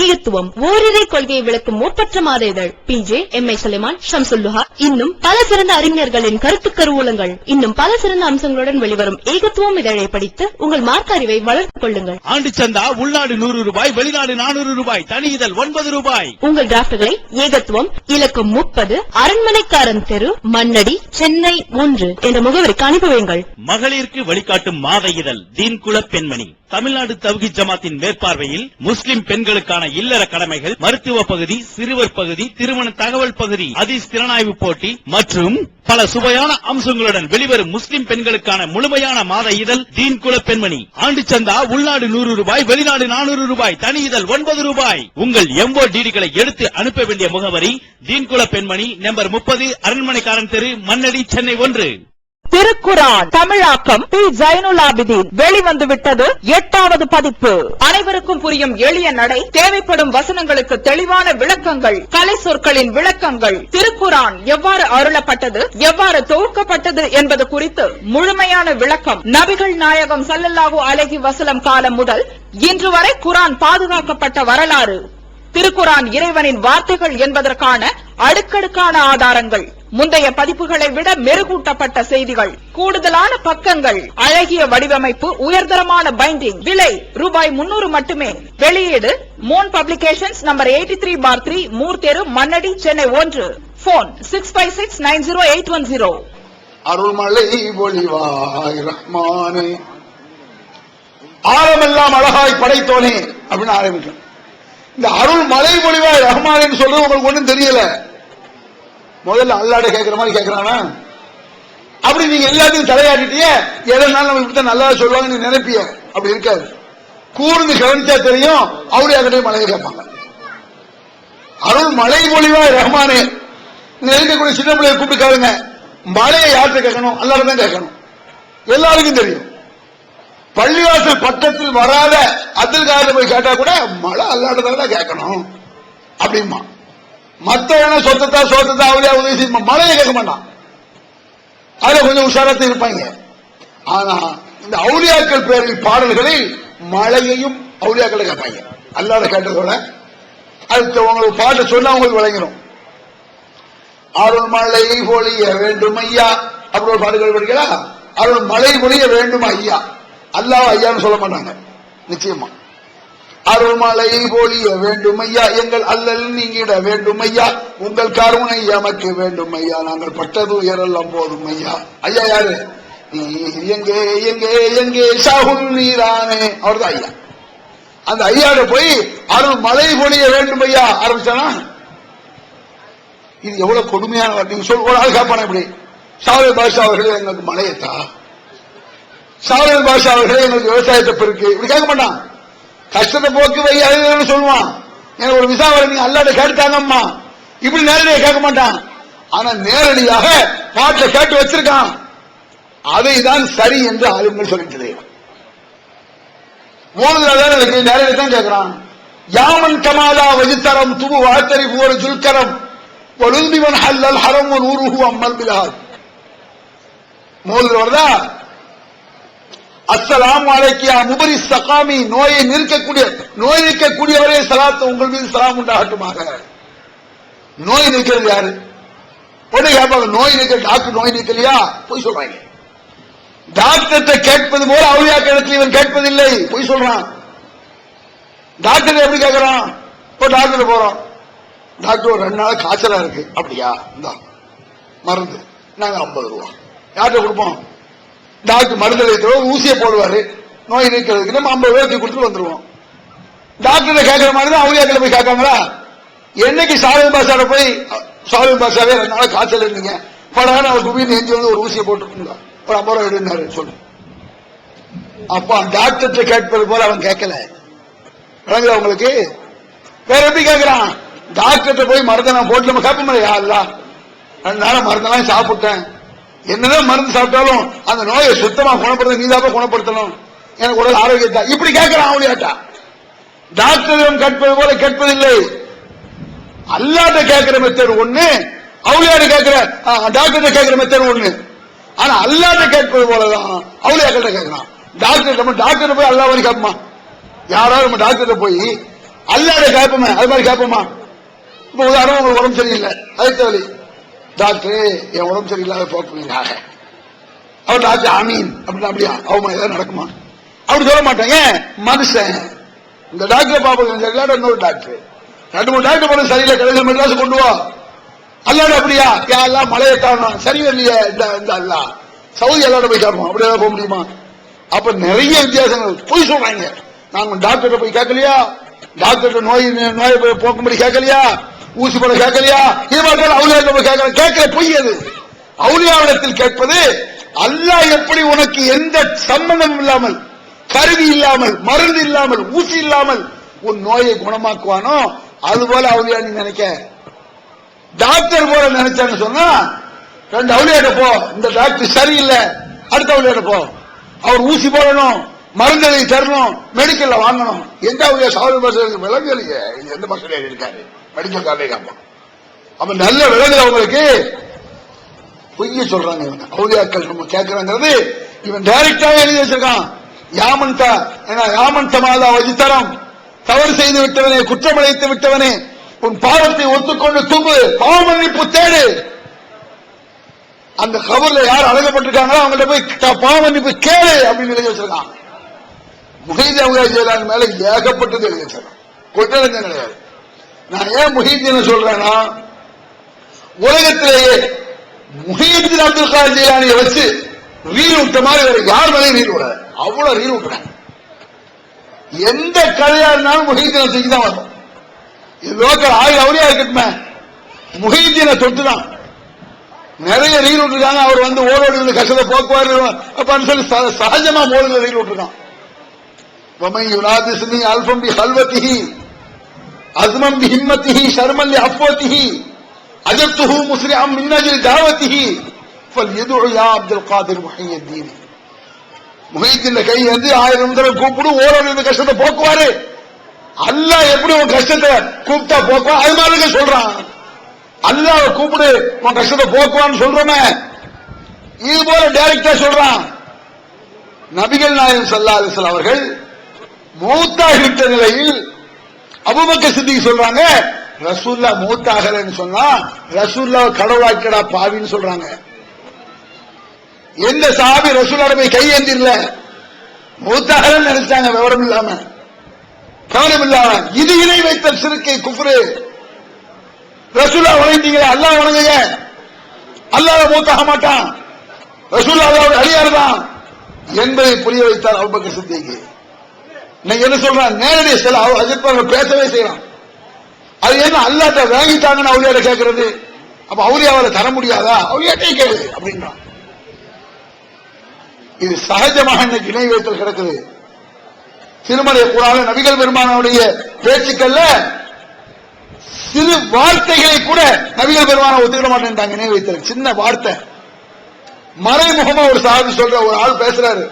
ஈகத்துவம் ஓரிரை கொள்கையை விளக்கும் மூப்பற்ற மாத இதழ் PJ MI சுலைமான் ஷம்சுல்லுஹா இன்னும் பல சிறந்த அறிஞர்களின் கருத்து கருவூலங்கள் இன்னும் பல சிறந்த அம்சங்களுடன் வெளிவரும் ஏகத்துவம் இதழை படித்து உங்கள் மார்க்க அறிவை வளர்த்துக் கொள்ளுங்கள். ஆண்டு சந்தா உள்நாடு 100 ரூபாய், வெளிநாடு 400 ரூபாய், தனி இதழ் 9 ரூபாய். உங்கள் டிராப்ட்களை ஏகத்துவம் இலக்கம் 30 அரண்மனைக்காரன் தெரு, மண்ணடி, சென்னை 1 என்ற முகவரிக்கு அனுப்பி வையுங்கள். மகளிருக்கு வழிகாட்டும் மாத இதழ் தீன்குல பெண்மணி தமிழ்நாடு தவ்ஹீத் ஜமாத்தின் மேற்பார்வையில் முஸ்லிம் பெண்களுக்கான இல்லற கடமைகள், மருத்துவ பகுதி, சிறுவர் பகுதி, திருமண தகவல் பகுதி, ஹதீஸ் திறனாய்வு போட்டி மற்றும் பல சுவையான அம்சங்களுடன் வெளிவரும் முஸ்லிம் பெண்களுக்கான முழுமையான மாத இதழ் தீன்குல பெண்மணி. ஆண்டு சந்தா உள்நாடு 100 ரூபாய், வெளிநாடு 400 ரூபாய், தனி இதழ் 9 ரூபாய். உங்கள் MODDகளை எடுத்து அனுப்ப வேண்டிய முகவரி தீன்குல பெண்மணி, நம்பர் 30, அரண்மனைக்காரன் தெரு, மண்ணடி, சென்னை 1. திருக்குரான் தமிழாக்கம் P. ஜைனுல் ஆபிதீன் வெளிவந்து விட்டது 8வது பதிப்பு. அனைவருக்கும் புரியும் எளிய நடை, தேவைப்படும் வசனங்களுக்கு தெளிவான விளக்கங்கள், கலை சொற்களின் விளக்கங்கள், திருக்குரான் எவ்வாறு அருளப்பட்டது, எவ்வாறு தொகுக்கப்பட்டது என்பது குறித்து முழுமையான விளக்கம், நபிகள் நாயகம் ஸல்லல்லாஹு அலைஹி வஸல்லம் காலம் முதல் இன்று வரை குரான் பாதுகாக்கப்பட்ட வரலாறு, திருக்குரான் இறைவனின் வார்த்தைகள் என்பதற்கான அடுக்கடுக்கான ஆதாரங்கள், முந்தைய பதிப்புகளை விட மெருகூட்டப்பட்ட செய்திகள், கூடுதலான பக்கங்கள், அழகிய வடிவமைப்பு, உயர்தரமான பைண்டிங். விலை ரூபாய் 300 மட்டுமே. வெளியீடு மோன் பப்ளிகேஷன்ஸ், நம்பர் 83/3, மூர் தெரு, மண்ணடி, சென்னை 1. போன் 65690810. அருள்மலை பொழிவாய் ரஹ்மானே, ஆழமெல்லாம் அழகாய் படைத்தோனே அப்படின்னு ஆரம்பிக்கும். இந்த அருள் மலை பொழிவாய் ரஹ்மானேன்னு சொல்றது உங்களுக்கு ஒண்ணும் தெரியல. முதல்ல அல்லாட கேட்கிற மாதிரி கேட்கிறானா? அப்படி நீங்க எல்லாத்தையும் தலையாட்டிட்டிய, எதனால நம்ம இப்படி நல்லா சொல்லுவாங்க நீ நினைப்பிய. அப்படி இருக்காது. கூர்ந்து கவனிச்சா தெரியும், அவரு யார்கிட்டயும் மலையை கேட்பாங்க. அருள் மலை பொழிவாய் ரஹ்மானே. இருக்கக்கூடிய சின்ன பிள்ளைய கூப்பிட்டு கேளுங்க, மழையை யார்கிட்ட கேட்கணும்? அல்லாட தான் கேட்கணும். எல்லாருக்கும் தெரியும். பள்ளிவாசல் பக்கத்தில் வராத அப்துல் காதர் போய் கேட்டா கூட மழை அல்லாட்டதான் கேட்கணும் அப்படிமா. மத்தவன சொத்தத்தா சோத்தத்தா அவளியா உதவி செய்ய மழையை கேட்க மாட்டான். அதுல கொஞ்சம் உஷாரத்தை இருப்பாங்க. ஆனா இந்த அவுலியாக்கள் பேரில் பாடல்களில் மழையையும் அவுலியாக்களை கேட்பாங்க. அல்லாத கேட்டதோட அடுத்த உங்களுக்கு பாட்டு சொன்னா உங்களுக்கு விளங்கிடும். அருள் மழை பொழிய வேண்டும் ஐயா அப்படி ஒரு பாடுகள் படிக்கிறா. அருள் மழை பொழிய வேண்டும் ஐயா, அல்லாஹ் ஐயான்னு சொல்ல மாட்டாங்க நிச்சயமா. அருள்மலை பொழிய வேண்டும் ஐயா, எங்கள் அல்லல் நீங்கிட வேண்டும் ஐயா, உங்கள் கருணை எமக்கு வேண்டும் ஐயா, நாங்கள் பட்டது உயரெல்லாம் போதும் ஐயா. ஐயா யாரு? எங்கே எங்கே எங்கே ஷாகுல் நீரானே, அவர்தான் ஐயா. அந்த ஐயாட போய் அருள் மலை பொழிய வேண்டும் ஐயா ஆரம்பிச்சானா, இது எவ்வளவு கொடுமையான. நீங்க சொல் ஒரு ஆள் கேட்பான இப்படி, ஷாவுல் பாஷா அவர்களே எங்களுக்கு மலையத்தா, ஷாவுல் பாஷா அவர்களே எங்களுக்கு விவசாயத்தை பெருக்கு, இப்படி கேட்க மாட்டான். கஷ்டத்தை போக்கு வையாதுன்னு சொல்லுவான். எனக்கு ஒரு விசா வர நீங்க அல்லாட்ட கேட்டுட்டாங்கம்மா, இப்படி நேரடியாக கேட்க மாட்டான். ஆனா நேரடியாக பாட்டில் கேட்டு வச்சிருக்கான். அதை தான் சரி என்று ஆளுங்கள் சொல்லிட்டு மூணு நிறைய தான் கேட்கிறான். யாமன் கமாலா வஜித்தரம் துபு வாத்தரி போர் ஜுல்கரம் ஒழுந்திவன் ஹல்லல் ஹரம் ஊருஹு அம்மல் பிலால். மூணு வருதா? அஸ்ஸலாமு அலைக்கியா முபரி சகாமி, நோயை நீக்கக்கூடியவரே சலாத்து உங்கள் மீது சலாம் உண்டாகட்டுமாக. நோய் நீக்கிறது யாரு? உடனே கேட்பாங்க, நோய் நீக்க டாக்டர் நோய் நீக்கலையா? போய் சொல்றாங்க. டாக்டர்கிட்ட கேட்பது போல அவுளியாக்களிடத்தில் இவன் கேட்பதில்லை, போய் சொல்றான். டாக்டர் எப்படி கேட்கிறான்? இப்போ டாக்டர் போறோம், டாக்டர் ஒரு 2 நாள் காய்ச்சலா இருக்கு, அப்படியா இந்தா மருந்து நாங்க 50 ரூபா யார்கிட்ட கொடுப்போம்? டாக்டர் மருந்து எழுதிடுவோம், ஊசியை போடுவாரு, நோய் நீக்கிறதுக்கு நம்ம 50 ரூபாய்க்கு கொடுத்துட்டு வந்துருவோம். டாக்டர் கேட்கிற மாதிரி தான் அவுளியாக்களை போய் கேட்காங்களா? என்னைக்கு சாலிம் பாஷாவை போய் சாலிம் பாஷாவே 2 நாள் காய்ச்சல் இருந்தீங்க, படான அவர் குபீர் நெஞ்சு வந்து ஒரு ஊசியை போட்டுருந்தா ஒரு 50 ரூபாய் எடுனாரு சொல்லு. அப்ப டாக்டர் கேட்பது போல அவன் கேட்கல. விளங்குதா உங்களுக்கு? வேற எப்படி கேட்கிறான்? டாக்டர் போய் மருந்து நான் போட்டு நம்ம கேட்போம், யாருலா 2 நாள் மருந்தெல்லாம் சாப்பிட்டேன், என்னதான் மருந்து சாப்பிட்டாலும் அந்த நோயை சுத்தமா குணப்படுத்த நீதாப்ப குணப்படுத்தணும், எனக்கு உடல் ஆரோக்கியத்தா, இப்படி கேட்கிறான் அவுளியாட்டா. டாக்டரிடம் கேட்பது போல கேட்பதில்லை. அல்லாட்ட கேட்கிற மெத்தட் ஒண்ணு, அவுளியாட்ட கேட்கிற டாக்டர் கேட்கிற மெத்தட் ஒண்ணு. ஆனா அல்லாட்ட கேட்பது போலதான் அவுளியாக்கிட்ட கேட்கிறான். டாக்டர் போய் அல்லா மாதிரி கேட்போமா? யாராவது நம்ம டாக்டர் போய் அல்லாட்ட கேட்போமே, அது மாதிரி கேட்போமா? இப்ப உதாரணம், உங்களுக்கு உடம்பு சரியில்லை, அதுக்கு வழி டாக்டர் என் உடம்பு சரியில்லாத போக்குவீங்க, அவர் டாக்டர் ஆமீன் அப்படின்னு அப்படியா அவமா ஏதாவது நடக்குமா? அப்படி சொல்ல மாட்டாங்க. மனுஷன் இந்த டாக்டர் பாப்பா சரியில்லை, இன்னொரு டாக்டர் 2-3 டாக்டர் போன சரியில்லை, கடைசியில் மெட்ராஸ் கொண்டு வா. அல்லாட அப்படியா எல்லாம் மழையை காரணம் சரி வரலையே, இந்த அல்லா சவுதி அல்லாட போய் கேட்போம், அப்படியே போக முடியுமா? அப்ப நிறைய வித்தியாசங்கள். போய் சொல்றாங்க, நாங்க டாக்டர் போய் கேட்கலையா, டாக்டர் நோயை போக்கும்படி கேட்கலையா, ஊசி போட கேட்கலையா, இது மாதிரி அவுளியாட்ட போய் கேட்கிற பொய் அது. அவுளியாவிடத்தில் கேட்பது, அல்லாஹ் எப்படி உனக்கு எந்த சம்பந்தம் இல்லாமல், கருவி இல்லாமல், மருந்து இல்லாமல், ஊசி இல்லாமல் உன் நோயை குணமாக்குவானோ அதுபோல அவுளியா நீ நினைக்க. டாக்டர் போல நினைச்சான்னு சொன்னா 2 அவுளியாட்ட போ, இந்த டாக்டர் சரியில்லை, அடுத்த அவுளியாட்ட போ, அவர் ஊசி போடணும், மருந்து எழுதி தரணும், மெடிக்கல்ல வாங்கணும். எந்த அவுளியா சாவல் பாஷைக்கு விலங்குலையே, இது எந்த பாஷையில இருக்காரு மெடிக்கல் காலே காப்போம். அப்ப நல்ல விலங்குல அவங்களுக்கு பொய்ய சொல்றாங்க இவங்க அவுளியாக்கள். நம்ம கேட்கிறாங்கிறது இவன் டைரக்டாவே எழுதி வச்சிருக்கான். யாமன் தமாலா வஜித்தரம், தவறு செய்து விட்டவனே, குற்றமடைத்து விட்டவனே, உன் பாவத்தை ஒத்துக்கொண்டு தும்பு, பாவ மன்னிப்பு தேடு. அந்த கபர்ல யார் அழகப்பட்டிருக்காங்களோ அவங்கள்ட்ட போய் பாவ மன்னிப்பு கேளு அப்படின்னு எழுதி வச்சிருக்கான். முஹீதீன் அவுலியா ஜீலானி மேல ஏகப்பட்டது எழுதி வச்சிருக்கான், கொட்டலஞ்சம் கிடையாது. நான் ஏன் முஹீதீன் சொல்றேன்னா, உலகத்திலேயே முஹீதீன் அப்துல் காதர் ஜீலானியை வச்சு ரீல் விட்ட மாதிரி வேற யார் மேலேயும் ரீல் விடாது, அவ்வளவு ரீல் விட்டுறாங்க. எந்த கதையா இருந்தாலும் முஹீதீனை தூக்கி தான் வரும். இது லோக்கல் 1000 அவுலியா இருக்கட்டுமே, முஹீதீனை தொட்டுதான் நிறைய ரீல் விட்டுருக்காங்க. அவர் வந்து ஓடோடு கஷ்டத்தை போக்குவாரு அப்படின்னு சொல்லி சகஜமா மோதுல ரீல் விட்டுருக்கான். அல்பம் பி ஹல்வத்திஹி அஸ்மம் பி ஹிம்மத்திஹி ஷர்மன் லி அஃப்வத்திஹி அஜப்துஹு முஸ்ரிஅம் மின் அஜ்லி தாவத்திஹி ஃபல்யதுஉ யா அப்துல் காதிர் முஹியத்தீன். முஹியத்தீன் கை வந்து 1000 தடவை கூப்பிடு, ஓடோடு கஷ்டத்தை போக்குவாரு. அல்லாஹ் எப்படி உன் கஷ்டத்தை கூப்பிட்டா போக்குவான், அது மாதிரி சொல்றான். அல்லாஹ் கூப்பிடு உன் கஷ்டத்தை போக்குவான்னு சொல்றோமே, இது போல டைரக்டா சொல்றான். நபிகள் நாயகம் ஸல்லல்லாஹு அலைஹி வஸல்லம் அவர்கள் மௌத்தாகிவிட்ட நிலையில் அபூபக்கர் சித்திக் சொல்றாங்க, ரசூலுல்லாஹ் மௌத்தாகலன்னு சொன்னா ரசூலுல்லாஹ் கடவுளாக்கடா பாவின்னு சொல்றாங்க. எந்த சஹாபி ரசூலுல்லாஹ் போய் கையேந்திரல, மௌத்தாகலன்னு நினைச்சாங்க, விவரம் இல்லாம கவனம் இல்லாம. இது இணை வைத்த சிறுக்கை குஃப்ரு. ரசூலுல்லாஹ் வணங்கிட்டீங்க, அல்லாஹ் வணங்குங்க, அல்லாஹ் மௌத்தாக மாட்டான், ரசூலுல்லாஹ் அல்லாஹ்வுடைய அடியார் தான் என்பதை புரிய வைத்தார் அபூபக்கர் சித்திக். நீங்க என்ன சொல்றான், நேரடி சில அஜித் பேசவே செய்யலாம். அது என்ன அல்லாஹ்ட்ட வாங்கிட்டாங்கன்னு அவுலியாட்ட கேட்கறது? அப்ப அவுலியாவால தர முடியாதா? அவுலியாட்டே கேளு அப்படின்றான். இது சகஜமாக இன்னைக்கு இணை வைத்தல் கிடக்குது. திருமலை குர்ஆன்ல நபிகள் பெருமானுடைய பேச்சுக்கள்ல சிறு வார்த்தைகளை கூட நபிகள் பெருமான ஒத்துக்கிட மாட்டேன்ட்டாங்க. இணை வைத்தல் சின்ன வார்த்தை, மறைமுகமா ஒரு சஹாபி சொல்ற ஒரு ஆள் பேசுறாரு,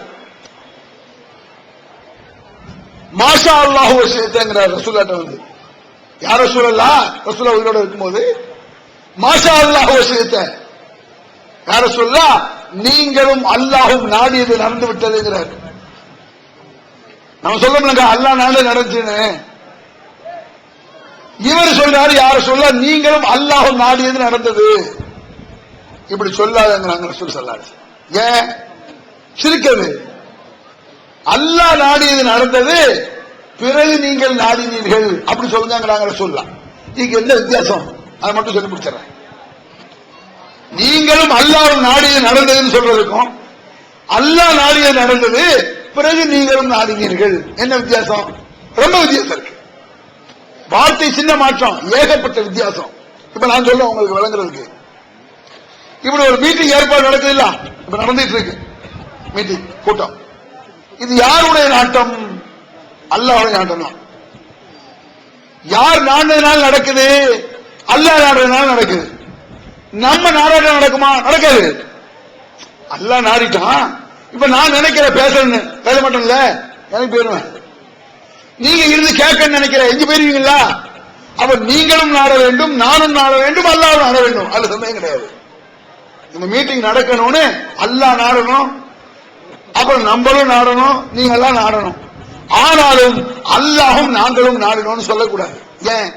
மாஷா அல்லாஹ் வசியத்தேங்கிறார் ரசூலுல்லாஹ் வந்து. யார் ரசூலுல்லாஹ்? ரசூலுல்லாஹ் உயிரோட இருக்கும்போது மாஷா அல்லாஹ் வசியத்தே, யார் ரசூலுல்லாஹ் நீங்களும் அல்லாஹும் நாடியது நடந்து விட்டதுங்கிறார். நம்ம சொல்லணுங்க அல்லாஹ் நாடு நடந்துச்சுன்னு. இவர் சொல்றாரு, யார சொல்ல நீங்களும் அல்லாஹும் நாடியது நடந்தது, இப்படி சொல்லாதங்கிறாங்க ரசூல் ஸல்லல்லாஹு அலைஹி வஸல்லம். ஏன் சிரிக்கிறது? அல்லாஹ் நாடியது நடந்தது, பிறகு நீங்கள் நாடினீர்கள் அப்படி சொல்லுங்கிறாங்க ரசூலுல்லாஹ். இதுக்கு என்ன வித்தியாசம்? அதை மட்டும் சொல்லி முடிச்சிடறேன். நீங்களும் அல்லாஹ்வும் நாடியது நடந்ததுன்னு சொல்றதுக்கும் அல்லாஹ் நாடியது நடந்தது பிறகு நீங்களும் நாடினீர்கள் என்ன வித்தியாசம்? ரொம்ப வித்தியாசம் இருக்கு. வார்த்தை சின்ன மாற்றம், ஏகப்பட்ட வித்தியாசம். இப்ப நான் சொல்ல உங்களுக்கு விளங்குறதுக்கு, இப்படி ஒரு மீட்டிங் ஏற்பாடு நடக்குது இல்ல, இப்ப நடந்துட்டு இருக்கு மீட்டிங் கூட்டம். இது யாருடைய நாட்டம்? அல்லாஹ்வுடைய நாட்டம் தான். யார் நாடுறதுனால நடக்குது? அல்லாஹ் நாடுறதுனால நடக்குது. நம்ம நாடாட்டம் நடக்குமா? நடக்காது. அல்லாஹ் நாடிட்டான். இப்ப நான் நினைக்கிற பேசணும்னு பேச மாட்டேன்ல, எனக்கு போயிருவேன். நீங்க இருந்து கேட்க நினைக்கிற எங்க போயிருவீங்களா? அப்ப நீங்களும் நாட வேண்டும், நானும் நாட வேண்டும், அல்லாஹ்வும் நாட வேண்டும். அது சந்தேகம் கிடையாது. இந்த மீட்டிங் நடக்கணும்னு அல்லாஹ் நாடணும், அப்புறம் நம்மளும் நாடணும், நீங்க எல்லாம் நாடணும். ஆனாலும் அல்லாஹும் நாங்களும் நாடணும்னு சொல்லக்கூடாது. ஏன்?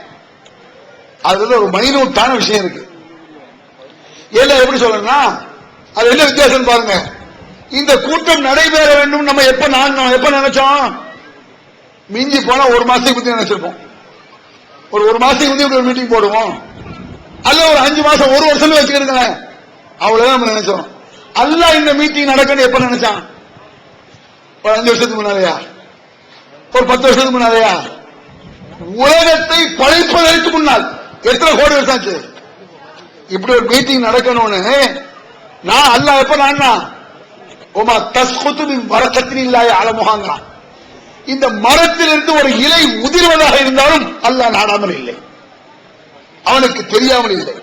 அதுல ஒரு மைனூட்டான விஷயம் இருக்கு. ஏன் எப்படி சொல்லணும்னா, அது என்ன வித்தியாசம் பாருங்க. இந்த கூட்டம் நடைபெற வேண்டும் நம்ம எப்ப நாடணும், எப்ப நினைச்சோம்? மிஞ்சி போனா ஒரு மாசத்துக்கு முந்தைய நினைச்சிருப்போம். ஒரு மாசத்துக்கு முந்தைய ஒரு மீட்டிங் போடுவோம், அல்ல ஒரு 5 மாசம் ஒரு வருஷம் வச்சுக்கிறேன், அவ்வளவுதான் நம்ம நினைச்சோம். அல்லாஹ் இந்த மீட்டிங் நடக்கணும் எப்ப நினைச்சான்? ஒரு 5 வருஷத்துக்கு முன்னாலேயா? ஒரு 10 வருஷத்துக்கு முன்னாலேயா? உலகத்தை படைப்பதற்கு முன்னால். எத்தனை கோடி வருஷம் ஆச்சு? இப்படி ஒரு மீட்டிங் நடக்கணும்னு நான் அல்லாஹ் எப்ப நான்னா ஓமா தஸ்குத்து மின் வரக்கத்தின் இல்லாய அலமுகாங்கிறான். இந்த மரத்திலிருந்து ஒரு இலை உதிர்வதாக இருந்தாலும் அல்லாஹ் நாடாமல் இல்லை, அவனுக்கு தெரியாமல் இல்லை.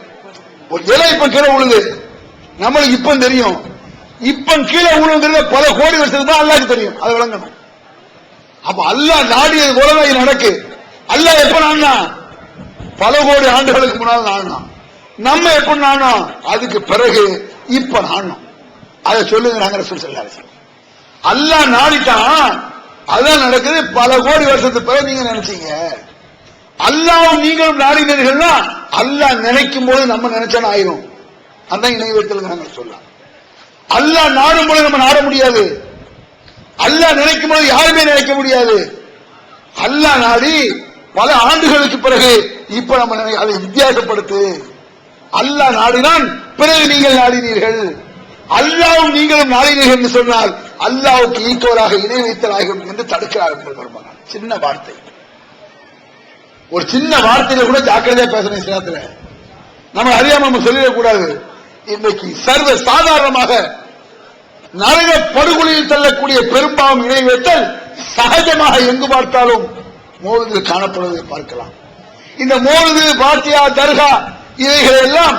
ஒரு இலை இப்ப கீழே விழுது, நம்மளுக்கு இப்ப தெரியும். இப்ப கீழே விழுங்கிறது பல கோடி வருஷத்துக்கு தான் அல்லாஹ்க்கு தெரியும். அது விளங்கணும். அப்ப அல்லாஹ் நாடியது போலதான் இது நடக்கு. அல்லாஹ் எப்ப நானா? பல கோடி ஆண்டுகளுக்கு முன்னால் நானா. நம்ம எப்ப நானோம்? அதுக்கு பிறகு இப்ப நானும். அதை சொல்லுங்க ரசூல் ஸல்லல்லாஹு அலைஹி வஸல்லம். அல்லாஹ் நாடிட்டான், அதான் நடக்குது. பல கோடி வருஷத்துக்கு பிறகு நீங்க நினைச்சீங்க. அல்லாஹ்வும் நீங்களும் நாடினீர்கள்னா அல்லாஹ் நினைக்கும் போது நம்ம நினைச்சான ஆயிரும். அதான் இணை வைத்தல் சொல்லலாம். அல்லாஹ் நாடும் போது நம்ம நாட முடியாது. அல்லாஹ் நினைக்கும் போது யாருமே நினைக்க முடியாது. அல்லாஹ் நாடி பல ஆண்டுகளுக்கு பிறகு இப்ப நம்ம அதை வித்தியாசப்படுத்து. அல்லாஹ் நாடினான், பிறகு நீங்கள் நாடினீர்கள். அல்லாஹ்வும் நீங்களும் நாடினீர்கள் என்று சொன்னால் அல்லாஹ்வுக்கு ஈக்குவலாக இணை வைத்தல் ஆகும் என்று தடுக்கிறார்கள். சின்ன வார்த்தை, ஒரு சின்ன வார்த்தையில கூட ஜாக்கிரதையா பேசணும். இஸ்லாத்துல நம்ம அறியாம நம்ம சொல்லிடக்கூடாது. இன்னைக்கு சர்வ சாதாரணமாக நரக படுகொலையில் தள்ளக்கூடிய பெரும்பாலும் இணை வைத்தல் சகஜமாக எங்கு பார்த்தாலும் மோதுதில் காணப்படுவதை பார்க்கலாம். இந்த மோது, பாத்தியா, தர்கா இவைகள் எல்லாம்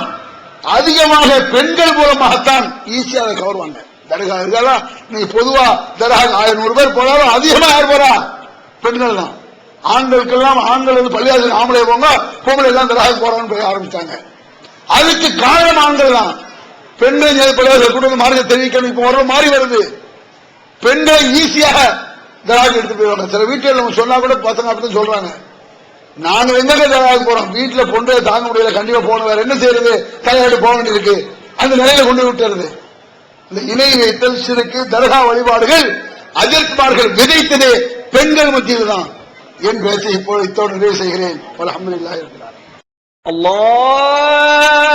அதிகமாக பெண்கள் மூலமாகத்தான் ஈஸியாக கவர்வாங்க. தர்கா இருக்கலாம், நீங்க பொதுவா தர்கா 100 பேர் போனாலும் அதிகமா யார் போறா? பெண்கள் தான். ஆண்களுக்கெல்லாம் ஆண்கள் வந்து பள்ளியாசல் ஆம்பளை போங்க, பொம்பளை எல்லாம் தர்கா போறான்னு ஆரம்பிச்சாங்க. அதுக்கு காரணம் ஆண்கள் தான். பெண்கள் பள்ளியாசல் கூட மாறி தெரிவிக்கணும். இப்ப ஒரு மாறி வருது. பெண்களை ஈஸியாக தர்காக்கு எடுத்து போயிடுவாங்க. சில வீட்டில் நம்ம சொன்னா கூட பசங்க அப்படிதான் சொல்றாங்க, நாங்க எங்க தர்காவுக்கு போறோம், வீட்டுல பொண்ணு தாங்க முடியல, கண்டிப்பா போன, வேற என்ன செய்யறது, தலையாட்டு போக வேண்டியிருக்கு, அந்த நிலையில கொண்டு விட்டுறது. இந்த இணை வைத்தல், சிறுக்கு, தர்கா வழிபாடுகள் அஜர்மார்கள் விதைத்ததே பெண்கள் மத்தியில் தான். என் பேச்சை இப்போது இத்தோடு நிறைவு செய்கிறேன். அல்ஹம்துலில்லாஹ். அல்லாஹ்